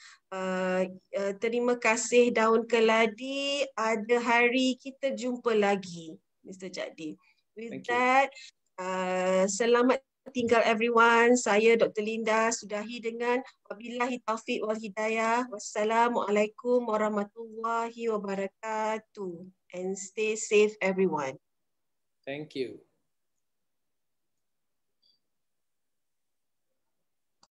Speaker 1: Terima kasih Daun Keladi. Ada hari kita jumpa lagi, Mr. Jadif. With that, selamat tinggal everyone. Saya Dr. Linda sudahi dengan wabillahi taufiq wal hidayah. Wassalamualaikum warahmatullahi wabarakatuh. And stay safe everyone.
Speaker 2: Thank you.